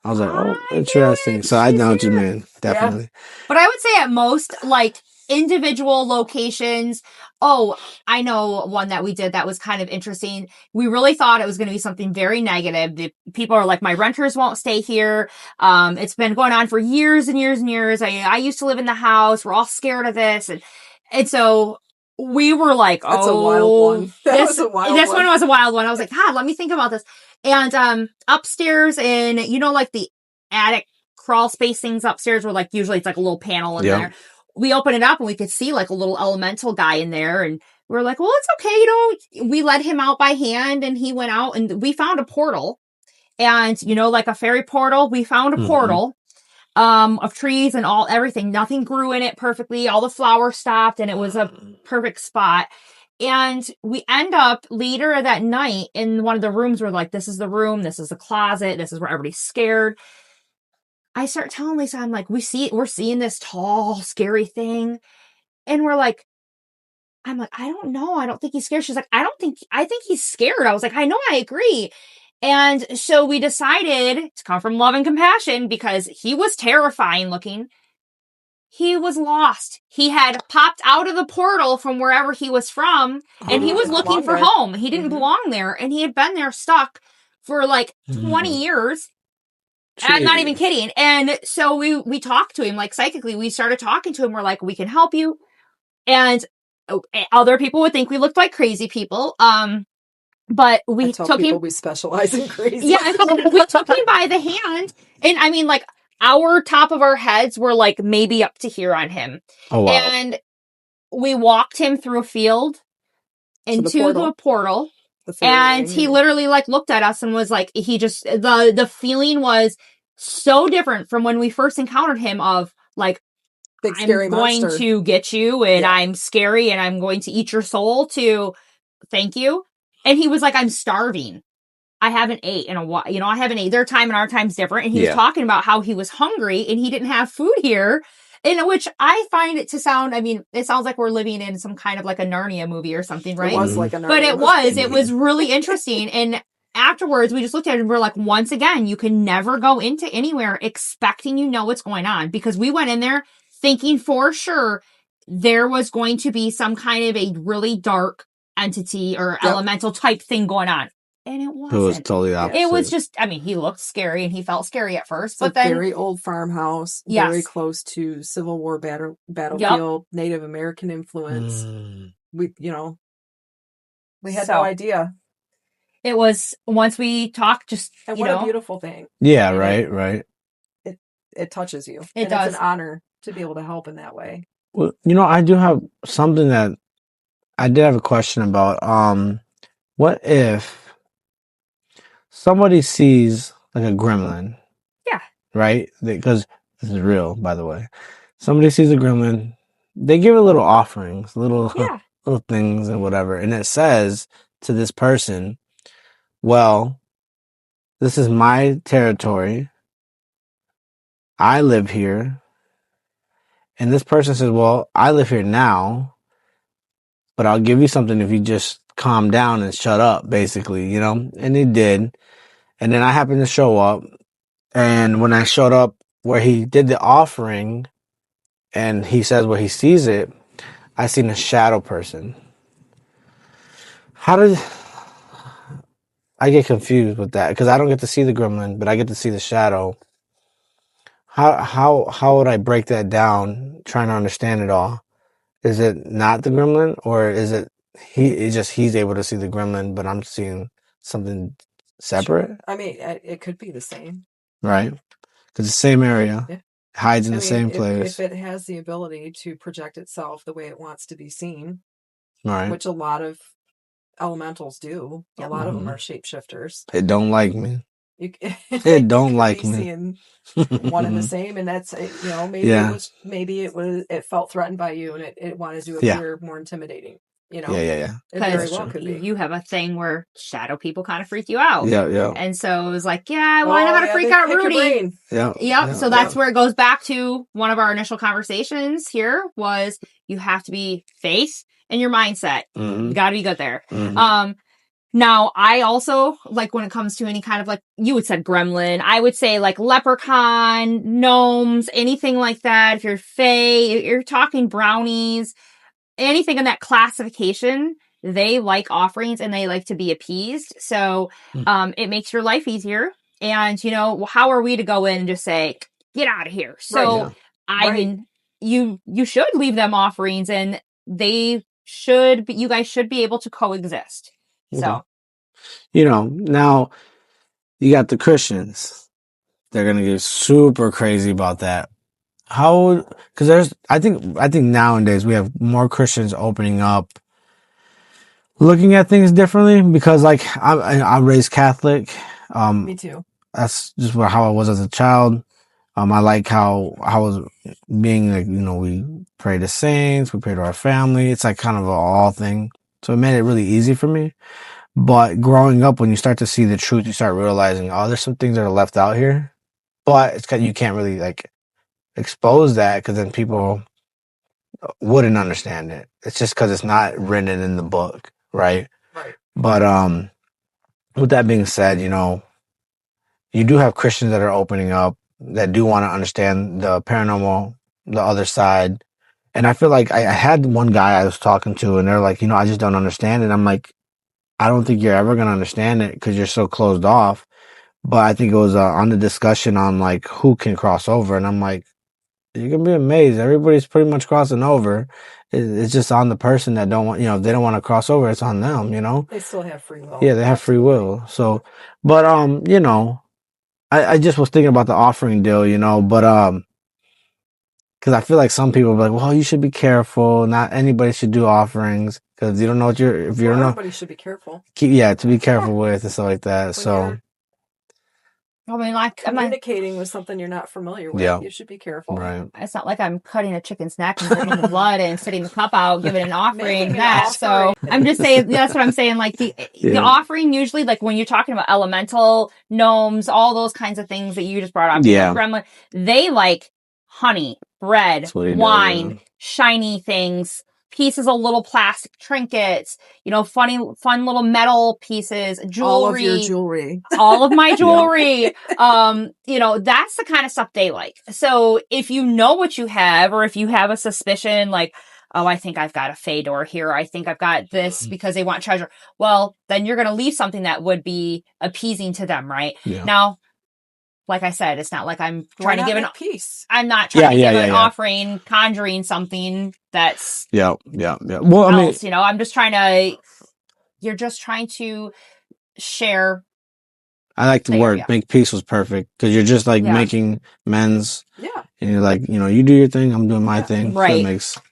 oh, interesting. So I know what you mean. Definitely. Yeah. But I would say at most, like, individual locations. Oh, I know one that we did that was kind of interesting. We really thought it was going to be something very negative. The people are like, my renters won't stay here. It's been going on for years and years and years. I used to live in the house. We're all scared of this. And so we were like, that's a wild one. This one was a wild one. I was like, God, let me think about this. And upstairs in, you know, like the attic crawl space things upstairs where like usually it's like a little panel in there. We opened it up and we could see like a little elemental guy in there, and we were like, well, it's okay. You know, we let him out by hand and he went out and we found a portal, and, you know, like a fairy portal, we found a portal, of trees and everything. Nothing grew in it perfectly. All the flowers stopped and it was a perfect spot. And we end up later that night in one of the rooms. We're like, this is the room. This is the closet. This is where everybody's scared. I start telling Lisa, I'm like, we're seeing this tall, scary thing. And I'm like, I don't know. I don't think he's scared. She's like, I think he's scared. I was like, I know, I agree. And so we decided to come from love and compassion because he was terrifying looking. He was lost. He had popped out of the portal from wherever he was from, and he was looking for home. He didn't belong there, and he had been there stuck for like 20 years. I'm not even kidding. And so we talked to him, like psychically, we started talking to him. We're like, we can help you. And other people would think we looked like crazy people. But we took him. We specialize in crazy. Yeah, we took him by the hand, and I mean, like our top of our heads were like maybe up to here on him. Oh wow! And we walked him through a field into the portal. And he literally like looked at us and was like, the feeling was so different from when we first encountered him of like, big scary I'm going monster. to get you and I'm scary and I'm going to eat your soul to thank you. And he was like, I'm starving. I haven't ate in a while. You know, I haven't ate. Their time and our time's different. And he was talking about how he was hungry and he didn't have food here. In which I find it to sound, I mean, it sounds like we're living in some kind of like a Narnia movie or something, right? It was like a Narnia But it was really interesting. And afterwards, we just looked at it and we're like, once again, you can never go into anywhere expecting you know what's going on, because we went in there thinking for sure there was going to be some kind of a really dark entity or elemental type thing going on. And it wasn't. It was totally opposite. It was just, I mean, he looked scary and he felt scary at first. It's but a then very old farmhouse, very close to Civil War battlefield, Native American influence. We had no idea. It was, once we talked, just, and what a beautiful thing. Yeah, right. It touches you. It does. It's an honor to be able to help in that way. Well, I do have something that I did have a question about. What if somebody sees like a gremlin? Yeah. Right? Because this is real, by the way. Somebody sees a gremlin, they give it little offerings, little things and whatever. And it says to this person, well, this is my territory. I live here. And this person says, well, I live here now, but I'll give you something if you just calm down and shut up, basically, And he did. And then I happened to show up. And when I showed up where he did the offering and he says where he sees it, I seen a shadow person. How did I get confused with that? Because I don't get to see the gremlin, but I get to see the shadow. How would I break that down, trying to understand it all? Is it not the gremlin, or is it he's able to see the gremlin, but I'm seeing something separate? Sure. I mean, it could be the same. Right. Because the same area hides in the same place. If it has the ability to project itself the way it wants to be seen, right, which a lot of elementals do. A lot of them are shapeshifters. It don't like me. It don't like me. Seeing one and the same, and that's maybe it felt threatened by you, and it wanted to appear more intimidating. Yeah. It very well could be. You have a thing where shadow people kind of freak you out. Yeah. And so it was like, I know how to freak out Rudy. Yeah. So that's where it goes back to one of our initial conversations here was you have to be faith in your mindset. You got to be good there. Now, I also, like, when it comes to any kind of, like, you would said gremlin, I would say, like, leprechaun, gnomes, anything like that. If you're fae, you're talking brownies, anything in that classification, they like offerings and they like to be appeased. So, it makes your life easier. And, how are we to go in and just say, get out of here? So, I mean, you should leave them offerings and you guys should be able to coexist. So, now you got the Christians. They're going to get super crazy about that. Because I think nowadays we have more Christians opening up, looking at things differently, because like I'm raised Catholic. Me too. That's just how I was as a child. I like how I was being like, we pray to saints, we pray to our family. It's like kind of an all thing. So it made it really easy for me. But growing up, when you start to see the truth, you start realizing, there's some things that are left out here. but it's you can't really like expose that because then people wouldn't understand it. It's just because it's not written in the book, right? Right. But with that being said, you do have Christians that are opening up that do want to understand the paranormal, the other side. And I feel like I had one guy I was talking to, and they're like, I just don't understand it. I'm like, I don't think you're ever gonna understand it because you're so closed off. But I think it was on the discussion on like who can cross over, and I'm like, you're gonna be amazed. Everybody's pretty much crossing over. It's just on the person that don't want, if they don't want to cross over, it's on them. They still have free will. Yeah, they have free will. So, but I just was thinking about the offering deal, but because I feel like some people are like, well, you should be careful. Not anybody should do offerings because you don't know what if you don't know. Everybody should be careful. To be careful with and stuff like that. So. I mean, like communicating with something you're not familiar with, you should be careful. Right. It's not like I'm cutting a chicken's neck and drinking the blood and setting the cup out, giving an offering. So I'm just saying, that's what I'm saying. Like the offering usually, like when you're talking about elemental, gnomes, all those kinds of things that you just brought up, gremlin, they like honey, bread, wine, shiny things, pieces of little plastic trinkets, fun little metal pieces, jewelry. All of your jewelry. All of my jewelry. That's the kind of stuff they like. So if you know what you have, or if you have a suspicion, like, oh, I think I've got a Fedor here, I think I've got this because they want treasure. Well, then you're going to leave something that would be appeasing to them, right? Yeah. Now, like I said, it's not like I'm trying to give peace. I'm not trying to give an offering, conjuring something that's Well, else, I'm just you're just trying to share. I like the word make peace was perfect because you're just like making amends. Yeah. And you're like, you do your thing, I'm doing my thing. Right. So it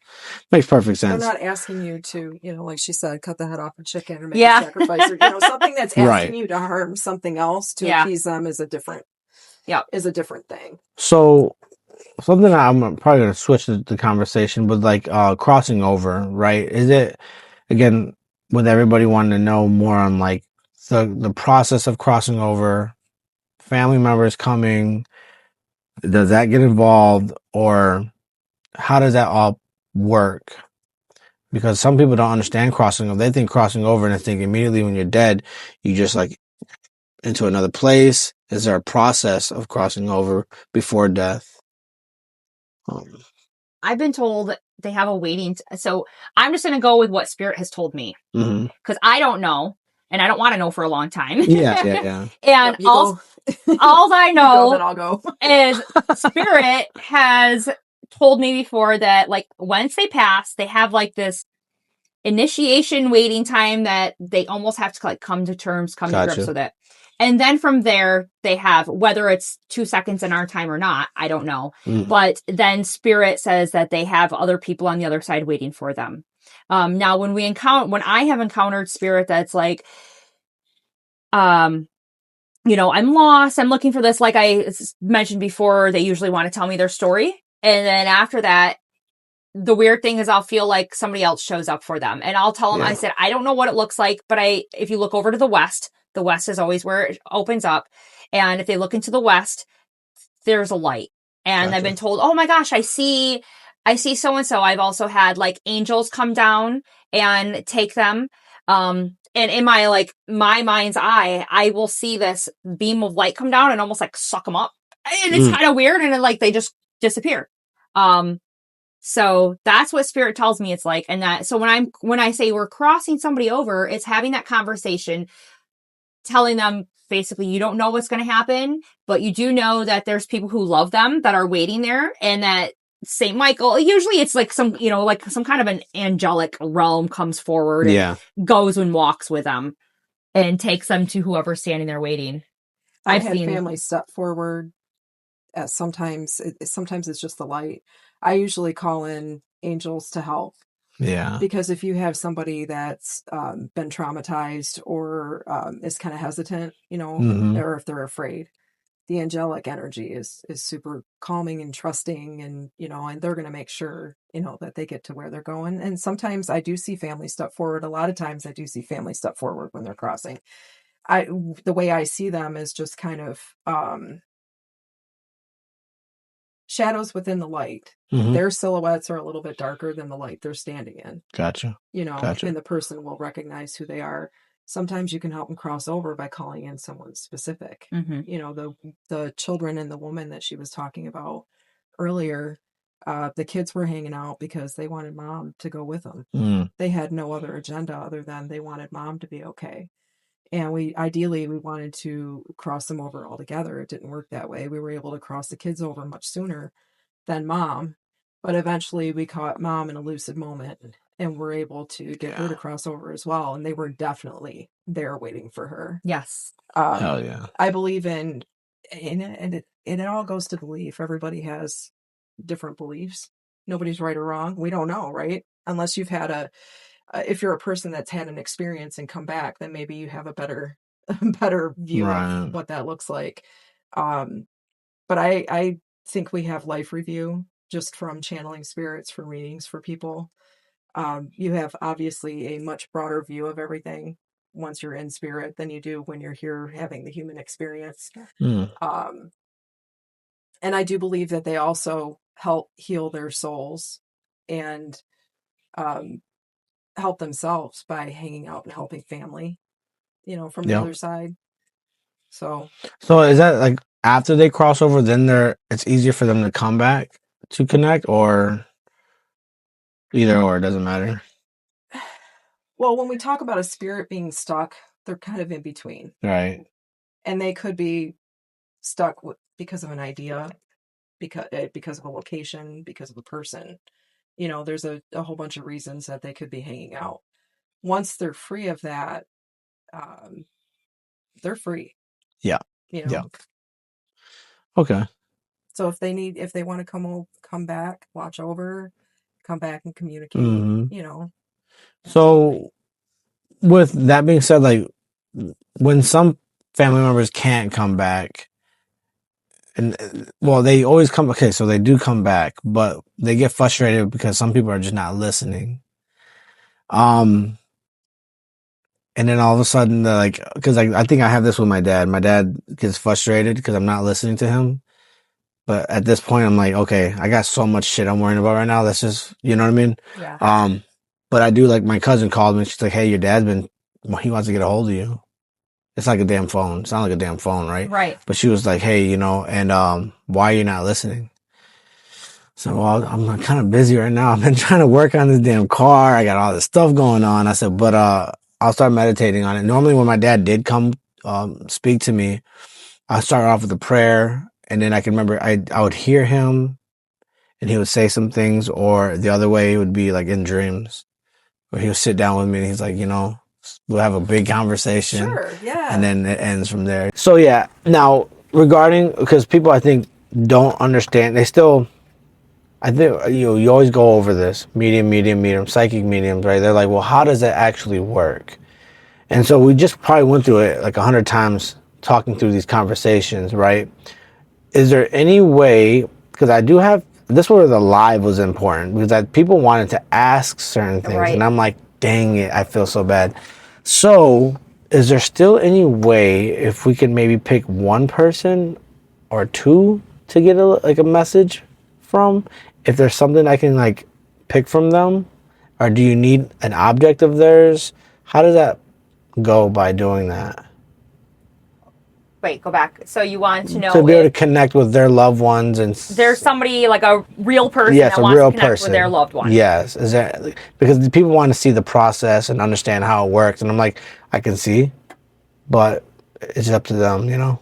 makes perfect sense. They're not asking you to, like she said, cut the head off a chicken or make a sacrifice or, something that's asking you to harm something else to appease them is a different thing. So something I'm probably going to switch the conversation with like crossing over, right? Is it, again, with everybody wanting to know more on like the process of crossing over, family members coming, does that get involved or how does that all work? Because some people don't understand crossing over. They think crossing over and they think immediately when you're dead, you just like into another place. Is there a process of crossing over before death? I've been told they have a waiting. So I'm just going to go with what Spirit has told me because I don't know. And I don't want to know for a long time. Yeah. And all I know then I'll go. is Spirit has told me before that like once they pass, they have like this initiation waiting time that they almost have to like come to terms, come to grips with it. And then from there, they have, whether it's 2 seconds in our time or not, I don't know. But then Spirit says that they have other people on the other side waiting for them. Now, when I have encountered Spirit that's like, I'm lost, I'm looking for this, like I mentioned before, they usually want to tell me their story. And then after that, the weird thing is I'll feel like somebody else shows up for them. And I'll tell them, I said, I don't know what it looks like, but if you look over to the west is always where it opens up. And if they look into the west, there's a light. And I've been told, oh my gosh, I see so-and-so. I've also had like angels come down and take them. And in my mind's eye, I will see this beam of light come down and almost like suck them up. And it's kind of weird. And then like they just disappear. So that's what Spirit tells me it's like. And so when I say we're crossing somebody over, it's having that conversation, telling them basically you don't know what's going to happen, but you do know that there's people who love them that are waiting there, and that St. Michael, usually it's like some, like some kind of an angelic realm comes forward and goes and walks with them and takes them to whoever's standing there waiting. I've had family step forward. Sometimes it's just the light. I usually call in angels to help. Yeah. Because if you have somebody that's been traumatized or is kind of hesitant, or if they're afraid, the angelic energy is super calming and trusting, and and they're going to make sure that they get to where they're going. And sometimes I do see family step forward. A lot of times I do see family step forward when they're crossing. The way I see them is just kind of shadows within the light. Mm-hmm. Their silhouettes are a little bit darker than the light they're standing in. Gotcha. You know, Gotcha. and the person will recognize who they are. Sometimes you can help them cross over by calling in someone specific. Mm-hmm. You know, the children and the woman that she was talking about earlier, the kids were hanging out because they wanted mom to go with them. Mm. They had no other agenda other than they wanted mom to be okay. And we wanted to cross them over altogether. It didn't work that way. We were able to cross the kids over much sooner than mom, but eventually we caught mom in a lucid moment and were able to get her to cross over as well. And they were definitely there waiting for her. Yes. Hell yeah. I believe and it all goes to belief. Everybody has different beliefs. Nobody's right or wrong. We don't know, right? Unless you've had if you're a person that's had an experience and come back, then maybe you have a better view of what that looks like. But I think we have life review just from channeling spirits for readings for people. You have obviously a much broader view of everything once you're in spirit than you do when you're here having the human experience. Mm. And I do believe that they also help heal their souls and help themselves by hanging out and helping family, you know, from the other side. So is that like after they cross over, then it's easier for them to come back to connect, or either or, it doesn't matter? Well, when we talk about a spirit being stuck, they're kind of in between. Right. And they could be stuck because of an idea, because of a location, because of a person. You know, there's a whole bunch of reasons that they could be hanging out. Once they're free of that, they're free. Yeah. You know? Yeah. Okay. So if they want to come back, watch over, come back and communicate, you know. So with that being said, like when some family members can't come back, and well, they always come. Okay, so they do come back, but they get frustrated because some people are just not listening. And then all of a sudden, because I think I have this with my dad. My dad gets frustrated because I'm not listening to him. But at this point, I'm like, okay, I got so much shit I'm worrying about right now. Let's just, you know what I mean? Yeah. But I do, like, my cousin called me. She's like, hey, your dad's he wants to get a hold of you. It's like a damn phone. It's not like a damn phone, right? Right. But she was like, hey, you know, and why are you not listening? So, well, I'm kind of busy right now. I've been trying to work on this damn car. I got all this stuff going on. I said, but I'll start meditating on it. Normally when my dad did come speak to me, I started off with a prayer, and then I can remember I would hear him and he would say some things, or the other way it would be like in dreams where he would sit down with me and he's like, you know, we'll have a big conversation. Sure, yeah. And then it ends from there. So yeah, now regarding, because people I think don't understand, I think, you always go over this, medium, psychic mediums, right? They're like, well, how does that actually work? And so we just probably went through it like 100 times talking through these conversations, right? Is there any way, because I do have, this where the live was important, because people wanted to ask certain things, Right. and I'm like, dang it, I feel so bad. So is there still any way if we could maybe pick one person or two to get a message from, if there's something I can like pick from them, or do you need an object of theirs? How does that go by doing that? Wait, go back. So you want to know To be able to connect with their loved ones, and there's somebody, like a real person yes, that a wants real to connect person with their loved one. Yes, is that because people want to see the process and understand how it works, and I'm like, I can see, but it's up to them, you know.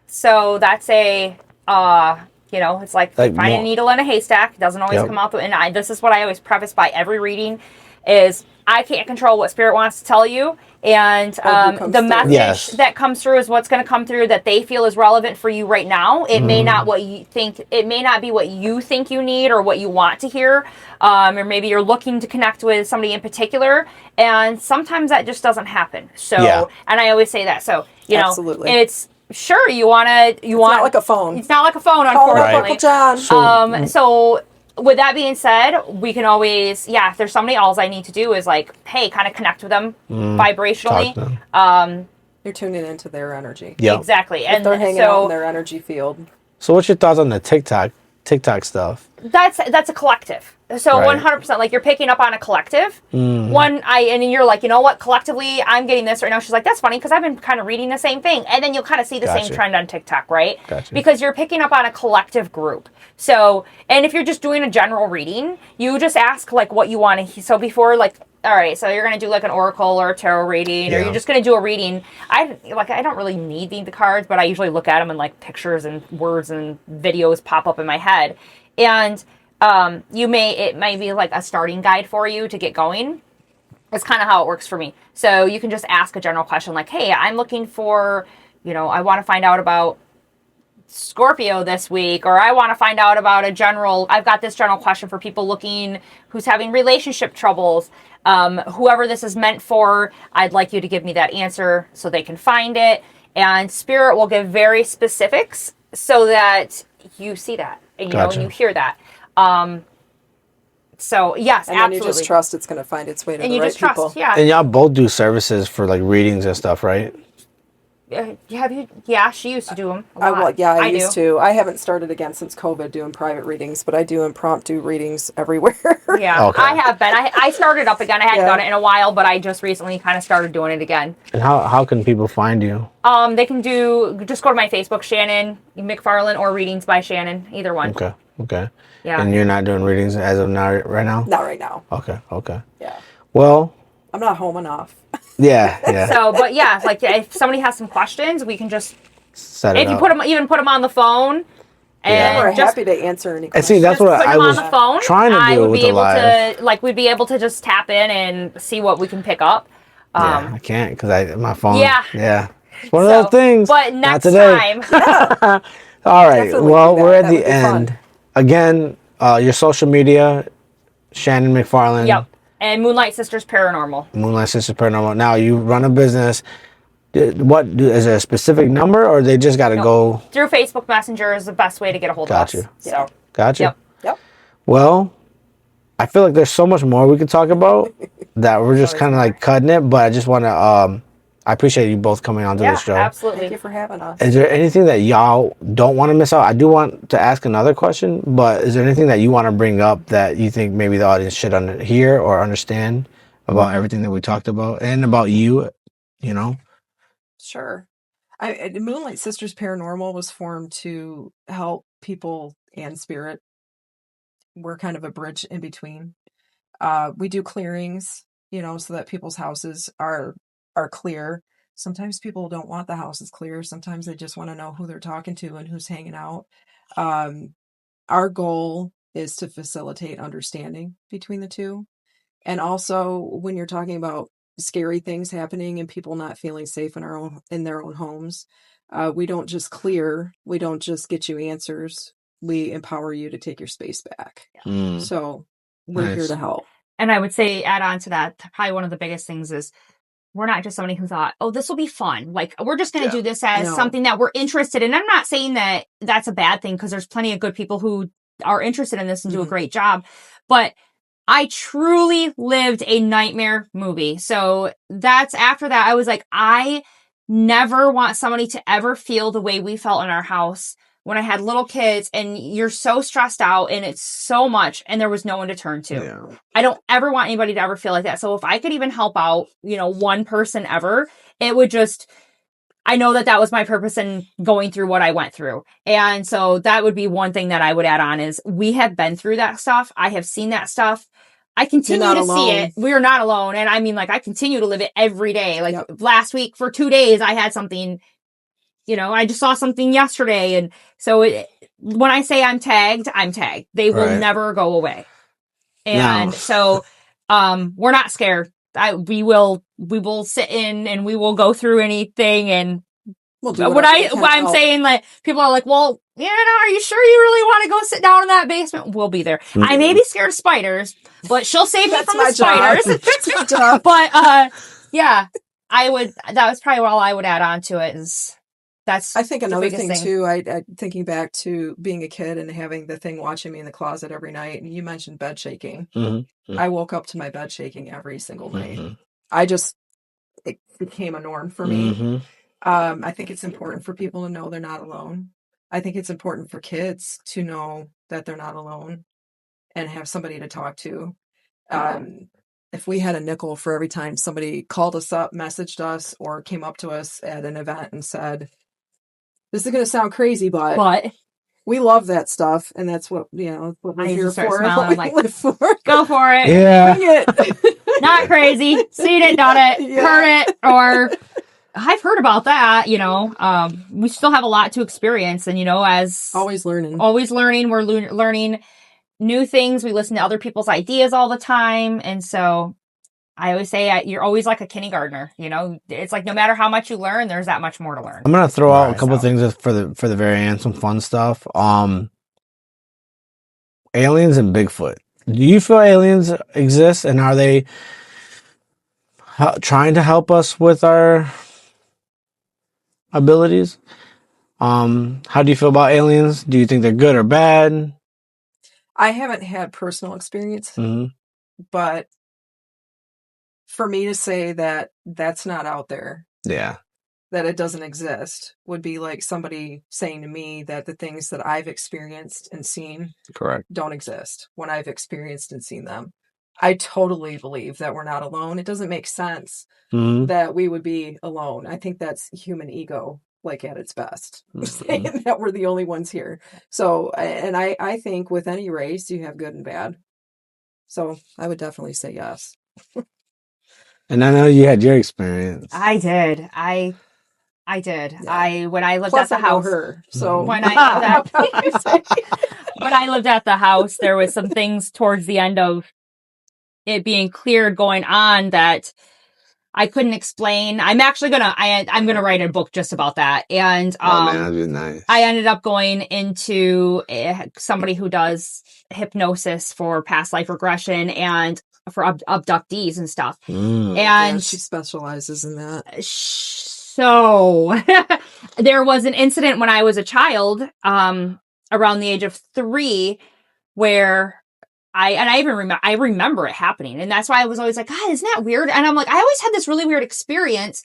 So that's it's like finding a needle in a haystack. It doesn't always come out. And this is what I always preface by every reading is I can't control what spirit wants to tell you. And the message that comes through is what's going to come through that they feel is relevant for you right now. It may not it may not be what you think you need or what you want to hear. Or maybe you're looking to connect with somebody in particular. And sometimes that just doesn't happen. So, and I always say that. So, you know, Absolutely. it's, sure, it's not like a phone. It's not like a phone, unfortunately. John. So with that being said, we can always, if there's somebody else I need to do is like, hey, kind of connect with them vibrationally. You're tuning into their energy. Yep. Exactly. And they're hanging out in their energy field. So what's your thoughts on the TikTok TikTok stuff. That's a collective. So Right. 100%, like you're picking up on a collective. Mm. And you're like, you know what? Collectively, I'm getting this right now. She's like, that's funny because I've been kind of reading the same thing, and then you'll kind of see the same Gotcha. trend on TikTok, right? Gotcha. Because you're picking up on a collective group. So, and if you're just doing a general reading, you just ask like what you want to. So before like, all right, so you're gonna do like an oracle or a tarot reading, or Yeah. you're just gonna do a reading. I don't really need the cards, but I usually look at them and like pictures and words and videos pop up in my head, and it may be like a starting guide for you to get going. It's kind of how it works for me. So you can just ask a general question like, hey, I'm looking for, I want to find out about Scorpio this week, or I want to find out about I've got this general question for people who's having relationship troubles. Whoever this is meant for, I'd like you to give me that answer so they can find it. And Spirit will give very specifics so that you see that and Gotcha. and you hear that. So yes, And absolutely. then you just trust it's going to find its way to and the you right just trust, people. yeah. And y'all both do services for like readings and stuff, right? Have you? Yeah, she used to do them. A lot. I used to. I haven't started again since COVID doing private readings, but I do impromptu readings everywhere. Yeah, Okay. I have been. I started up again. I hadn't Yeah. done it in a while, but I just recently kind of started doing it again. And how can people find you? They can just go to my Facebook, Shannon McFarlane, or Readings by Shannon, either one. Okay. Yeah. And you're not doing readings as of now, right now? Not right now. Okay. Yeah. Well, I'm not home enough. yeah. So, but yeah, like if somebody has some questions, we can just Set it if you up. put them on the phone. And We're just happy to answer any And questions. see, that's just what put I them was on the phone. trying to I do would with be the able live. to we'd be able to just tap in and see what we can pick up. Yeah, I can't because my phone. Yeah. It's one of those things. But Not next today. time, All right. Definitely Well, do that. we're at That the would be fun. end. Again, your social media, Shannon McFarlane. yep. And Moonlight Sisters Paranormal. Moonlight Sisters Paranormal. Now you run a business. Is there a specific number, or they just got to go? Through Facebook Messenger is the best way to get a hold of us. So, Gotcha. yep. Well, I feel like there's so much more we could talk about that we're just kind of like cutting it. But I just want to. I appreciate you both coming onto the show. Absolutely. Thank you for having us. Is there anything that y'all don't want to miss out? I do want to ask another question, but is there anything that you want to bring up that you think maybe the audience should hear or understand about everything that we talked about and about you? Sure. Moonlight Sisters Paranormal was formed to help people and spirit. We're kind of a bridge in between. We do clearings, so that people's houses are clear. Sometimes people don't want the houses clear. Sometimes they just want to know who they're talking to and who's hanging out. Our goal is to facilitate understanding between the two. And also, when you're talking about scary things happening and people not feeling safe in their own homes, we don't just clear. We don't just get you answers. We empower you to take your space back. So we're here to help. And I would say, add on to that, probably one of the biggest things is we're not just somebody who thought, oh, this will be fun. Like, we're just going to do this as something that we're interested in. I'm not saying that that's a bad thing, because there's plenty of good people who are interested in this and do a great job. But I truly lived a nightmare movie. So after that, I was like, I never want somebody to ever feel the way we felt in our house when I had little kids, and you're so stressed out and it's so much, and there was no one to turn to. Yeah. I don't ever want anybody to ever feel like that. So if I could even help out, one person ever, it would I know that was my purpose in going through what I went through. And so that would be one thing that I would add on is we have been through that stuff. I have seen that stuff. I continue to see it. We're not alone. And I mean, like, I continue to live it every day. Like last week for 2 days, I had something, I just saw something yesterday. And so when I say I'm tagged. They will never go away. And so, we're not scared. We will sit in and we will go through anything. And we'll do what I'm saying, like, people are like, well, are you sure you really want to go sit down in that basement? We'll be there. Mm-hmm. I may be scared of spiders, but she'll save me from the spiders. That's my job. But, yeah, that was probably all I would add on to it is that's, I think another thing too, I thinking back to being a kid and having the thing watching me in the closet every night. And you mentioned bed shaking. Mm-hmm. I woke up to my bed shaking every single night. It became a norm for me. Mm-hmm. I think it's important for people to know they're not alone. I think it's important for kids to know that they're not alone and have somebody to talk to. If we had a nickel for every time somebody called us up, messaged us, or came up to us at an event and said, this is going to sound crazy, but we love that stuff. And that's what, what we're here for. Smiling, I'm like, live for. Go for it. Yeah. Bring it. Not crazy. Seen it, done it, heard it, or I've heard about that, we still have a lot to experience. And, as always learning, we're learning new things. We listen to other people's ideas all the time. And so I always say you're always like a kindergartner, it's like no matter how much you learn, there's that much more to learn. I'm going to throw out a couple of things for the very end, some fun stuff. Aliens and Bigfoot. Do you feel aliens exist, and are they trying to help us with our abilities? How do you feel about aliens? Do you think they're good or bad? I haven't had personal experience, but for me to say that that's not out there, that it doesn't exist, would be like somebody saying to me that the things that I've experienced and seen don't exist when I've experienced and seen them. I totally believe that we're not alone. It doesn't make sense that we would be alone. I think that's human ego, like at its best, saying that we're the only ones here. So, and I think with any race, you have good and bad. So I would definitely say yes. And I know you had your experience. I did. I did. Yeah. When I lived Plus, at the house. So when I lived at the house, there was some things towards the end of it being cleared going on that I couldn't explain. I'm actually I'm gonna write a book just about that. And man, that'd be nice. I ended up going into somebody who does hypnosis for past life regression and for abductees and stuff. And she specializes in that. So there was an incident when I was a child, around the age of 3, where I remember it happening. And that's why I was always like, God, isn't that weird? And I'm like, I always had this really weird experience.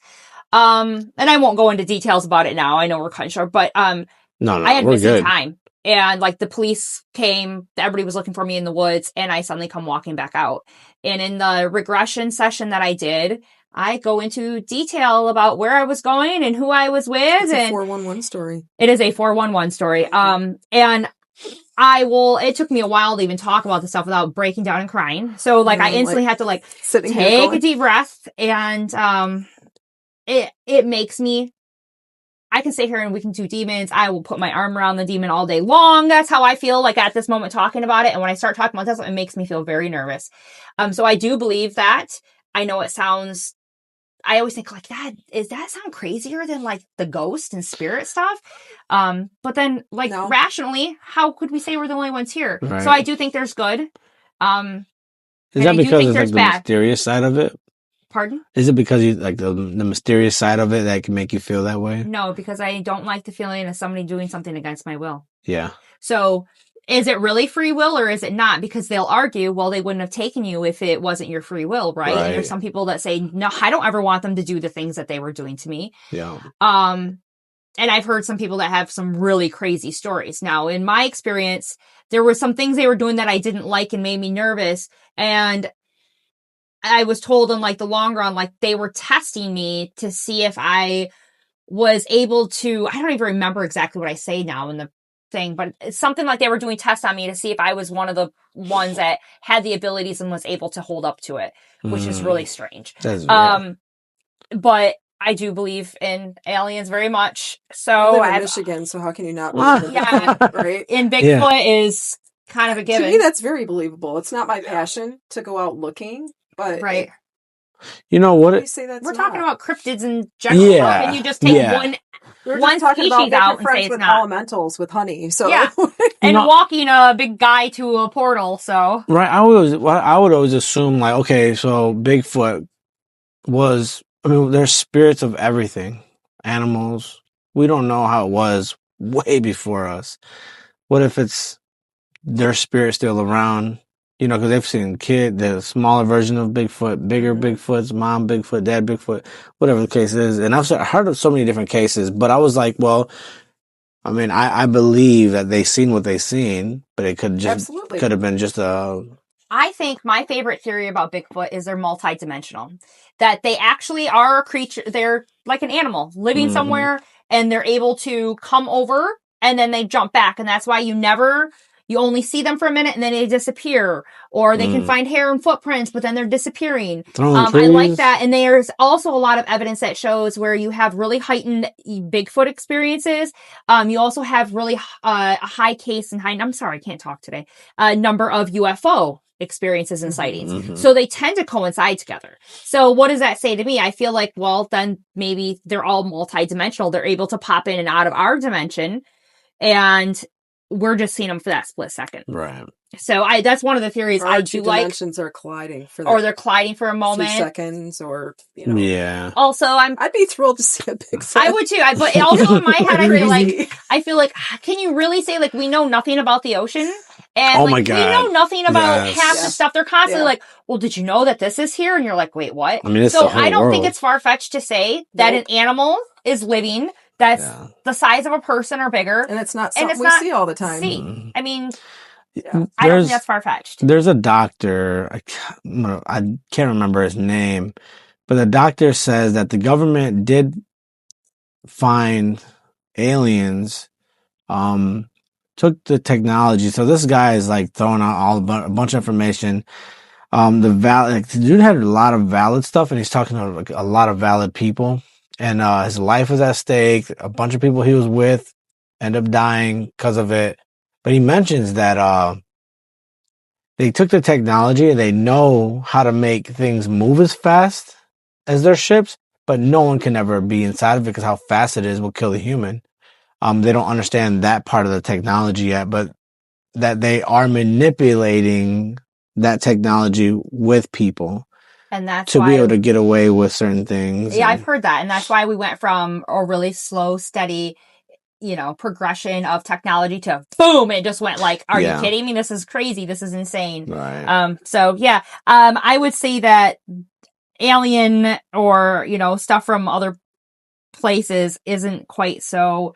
And I won't go into details about it now. I know we're cutting short, but, no, I had missing good. time. And like the police came, everybody was looking for me in the woods, and I suddenly come walking back out. And in the regression session that I did, I go into detail about where I was going and who I was with. It's a 411 story. It is a 411 story. And it took me a while to even talk about the stuff without breaking down and crying. So like I instantly had to take a deep breath, and it makes me, I can sit here and we can do demons. I will put my arm around the demon all day long. That's how I feel like at this moment talking about it. And when I start talking about this, it makes me feel very nervous. So I do believe that. I know it sounds, I always think like that. Does that sound crazier than like the ghost and spirit stuff? But then rationally, how could we say we're the only ones here? Right. So I do think there's good. Is that because it's like the mysterious side of it? Pardon? Is it because you like the mysterious side of it that can make you feel that way? No, because I don't like the feeling of somebody doing something against my will. Yeah. So is it really free will or is it not? Because they'll argue, well, they wouldn't have taken you if it wasn't your free will, right? And there's some people that say, no, I don't ever want them to do the things that they were doing to me. Yeah. And I've heard some people that have some really crazy stories. Now, in my experience, there were some things they were doing that I didn't like and made me nervous. And I was told in like the long run, like they were testing me to see if I was able to, I don't even remember exactly what I say now in the thing, but it's something like they were doing tests on me to see if I was one of the ones that had the abilities and was able to hold up to it, which is really strange. That's weird. But I do believe in aliens very much. So I live in Michigan, so how can you not believe in that, right? And Bigfoot is kind of a given. To me, that's very believable. It's not my passion to go out looking. But right. You know what? We're talking about cryptids in general. Yeah. How can you just take one species out and say it's with not? Elementals with honey. So yeah. And walking a big guy to a portal. So right. I would always assume like, okay, so Bigfoot was, there's spirits of everything. Animals. We don't know how it was way before us. What if it's their spirit still around? Because they've seen the smaller version of Bigfoot, bigger Bigfoots, mom Bigfoot, dad Bigfoot, whatever the case is. And I've heard of so many different cases, but I was like, well, I mean, I believe that they seen what they seen, but it could Absolutely. have been just a. I think my favorite theory about Bigfoot is they're multidimensional. That they actually are a creature. They're like an animal living somewhere, and they're able to come over and then they jump back, and that's why you only see them for a minute and then they disappear, or they can find hair and footprints, but then they're disappearing. I like that. And there's also a lot of evidence that shows where you have really heightened Bigfoot experiences. You also have really a high case and I'm sorry, I can't talk today. Number of UFO experiences and sightings. So they tend to coincide together. So what does that say to me? I feel like, well, then maybe they're all multidimensional. They're able to pop in and out of our dimension, and we're just seeing them for that split second. Right. So that's one of the theories I do like. Dimensions are colliding or they're colliding for a moment. 2 seconds, or, you know. Yeah. Also, I'd be thrilled to see a Bigfoot. I would too. But also in my head, I feel like, can you really say, like, we know nothing about the ocean? And oh my God. We know nothing about half the stuff. They're constantly like, well, did you know that this is here? And you're like, wait, what? I mean, it's so I don't think it's far-fetched to say that an animal is living that's the size of a person or bigger. And it's not something we see all the time. I mean, I don't think that's far-fetched. There's a doctor, I can't remember his name, but the doctor says that the government did find aliens, took the technology. So this guy is like throwing out a bunch of information. The dude had a lot of valid stuff, and he's talking to like a lot of valid people, and his life was at stake. A bunch of people he was with end up dying because of it. But he mentions that they took the technology and they know how to make things move as fast as their ships, but no one can ever be inside of it because how fast it is will kill the human. They don't understand that part of the technology yet, but that they are manipulating that technology with people. And that's to be able to get away with certain things. Yeah, I've heard that. And that's why we went from a really slow, steady, progression of technology to boom, it just went like, are you kidding me? This is crazy. This is insane. Right. I would say that alien or, stuff from other places isn't quite so...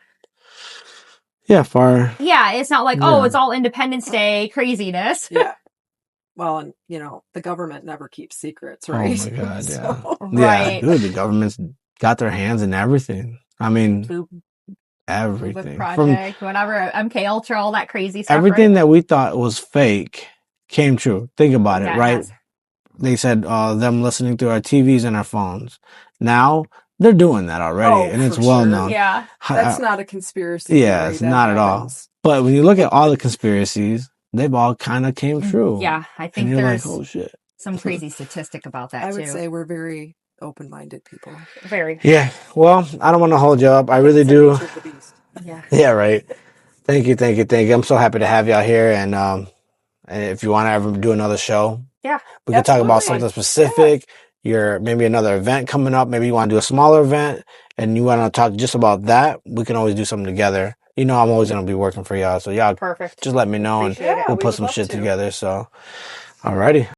Yeah, far. Yeah, it's not like, it's all Independence Day craziness. Yeah. Well, and, the government never keeps secrets, right? Oh, my God, So, right. Yeah, dude, the government's got their hands in everything. I mean, everything. Project, whatever, MK Ultra, all that crazy stuff. Everything that we thought was fake came true. Think about it, right? They said them listening through our TVs and our phones. Now, they're doing that already, and it's well known. Yeah. That's not a conspiracy. Yeah, it's not at all. But when you look at all the conspiracies, they've all kind of came true. Yeah, I think there's like, oh, shit. Some crazy statistic about that, I would say we're very open-minded people. Very. Yeah. Well, I don't want to hold you up. I really do. Yeah. Yeah, right. Thank you. I'm so happy to have you out here. And if you want to ever do another show, we can talk about something specific. Maybe another event coming up. Maybe you want to do a smaller event and you want to talk just about that. We can always do something together. I'm always going to be working for y'all. So y'all perfect. Just let me know and we'll put some shit together. So, alrighty.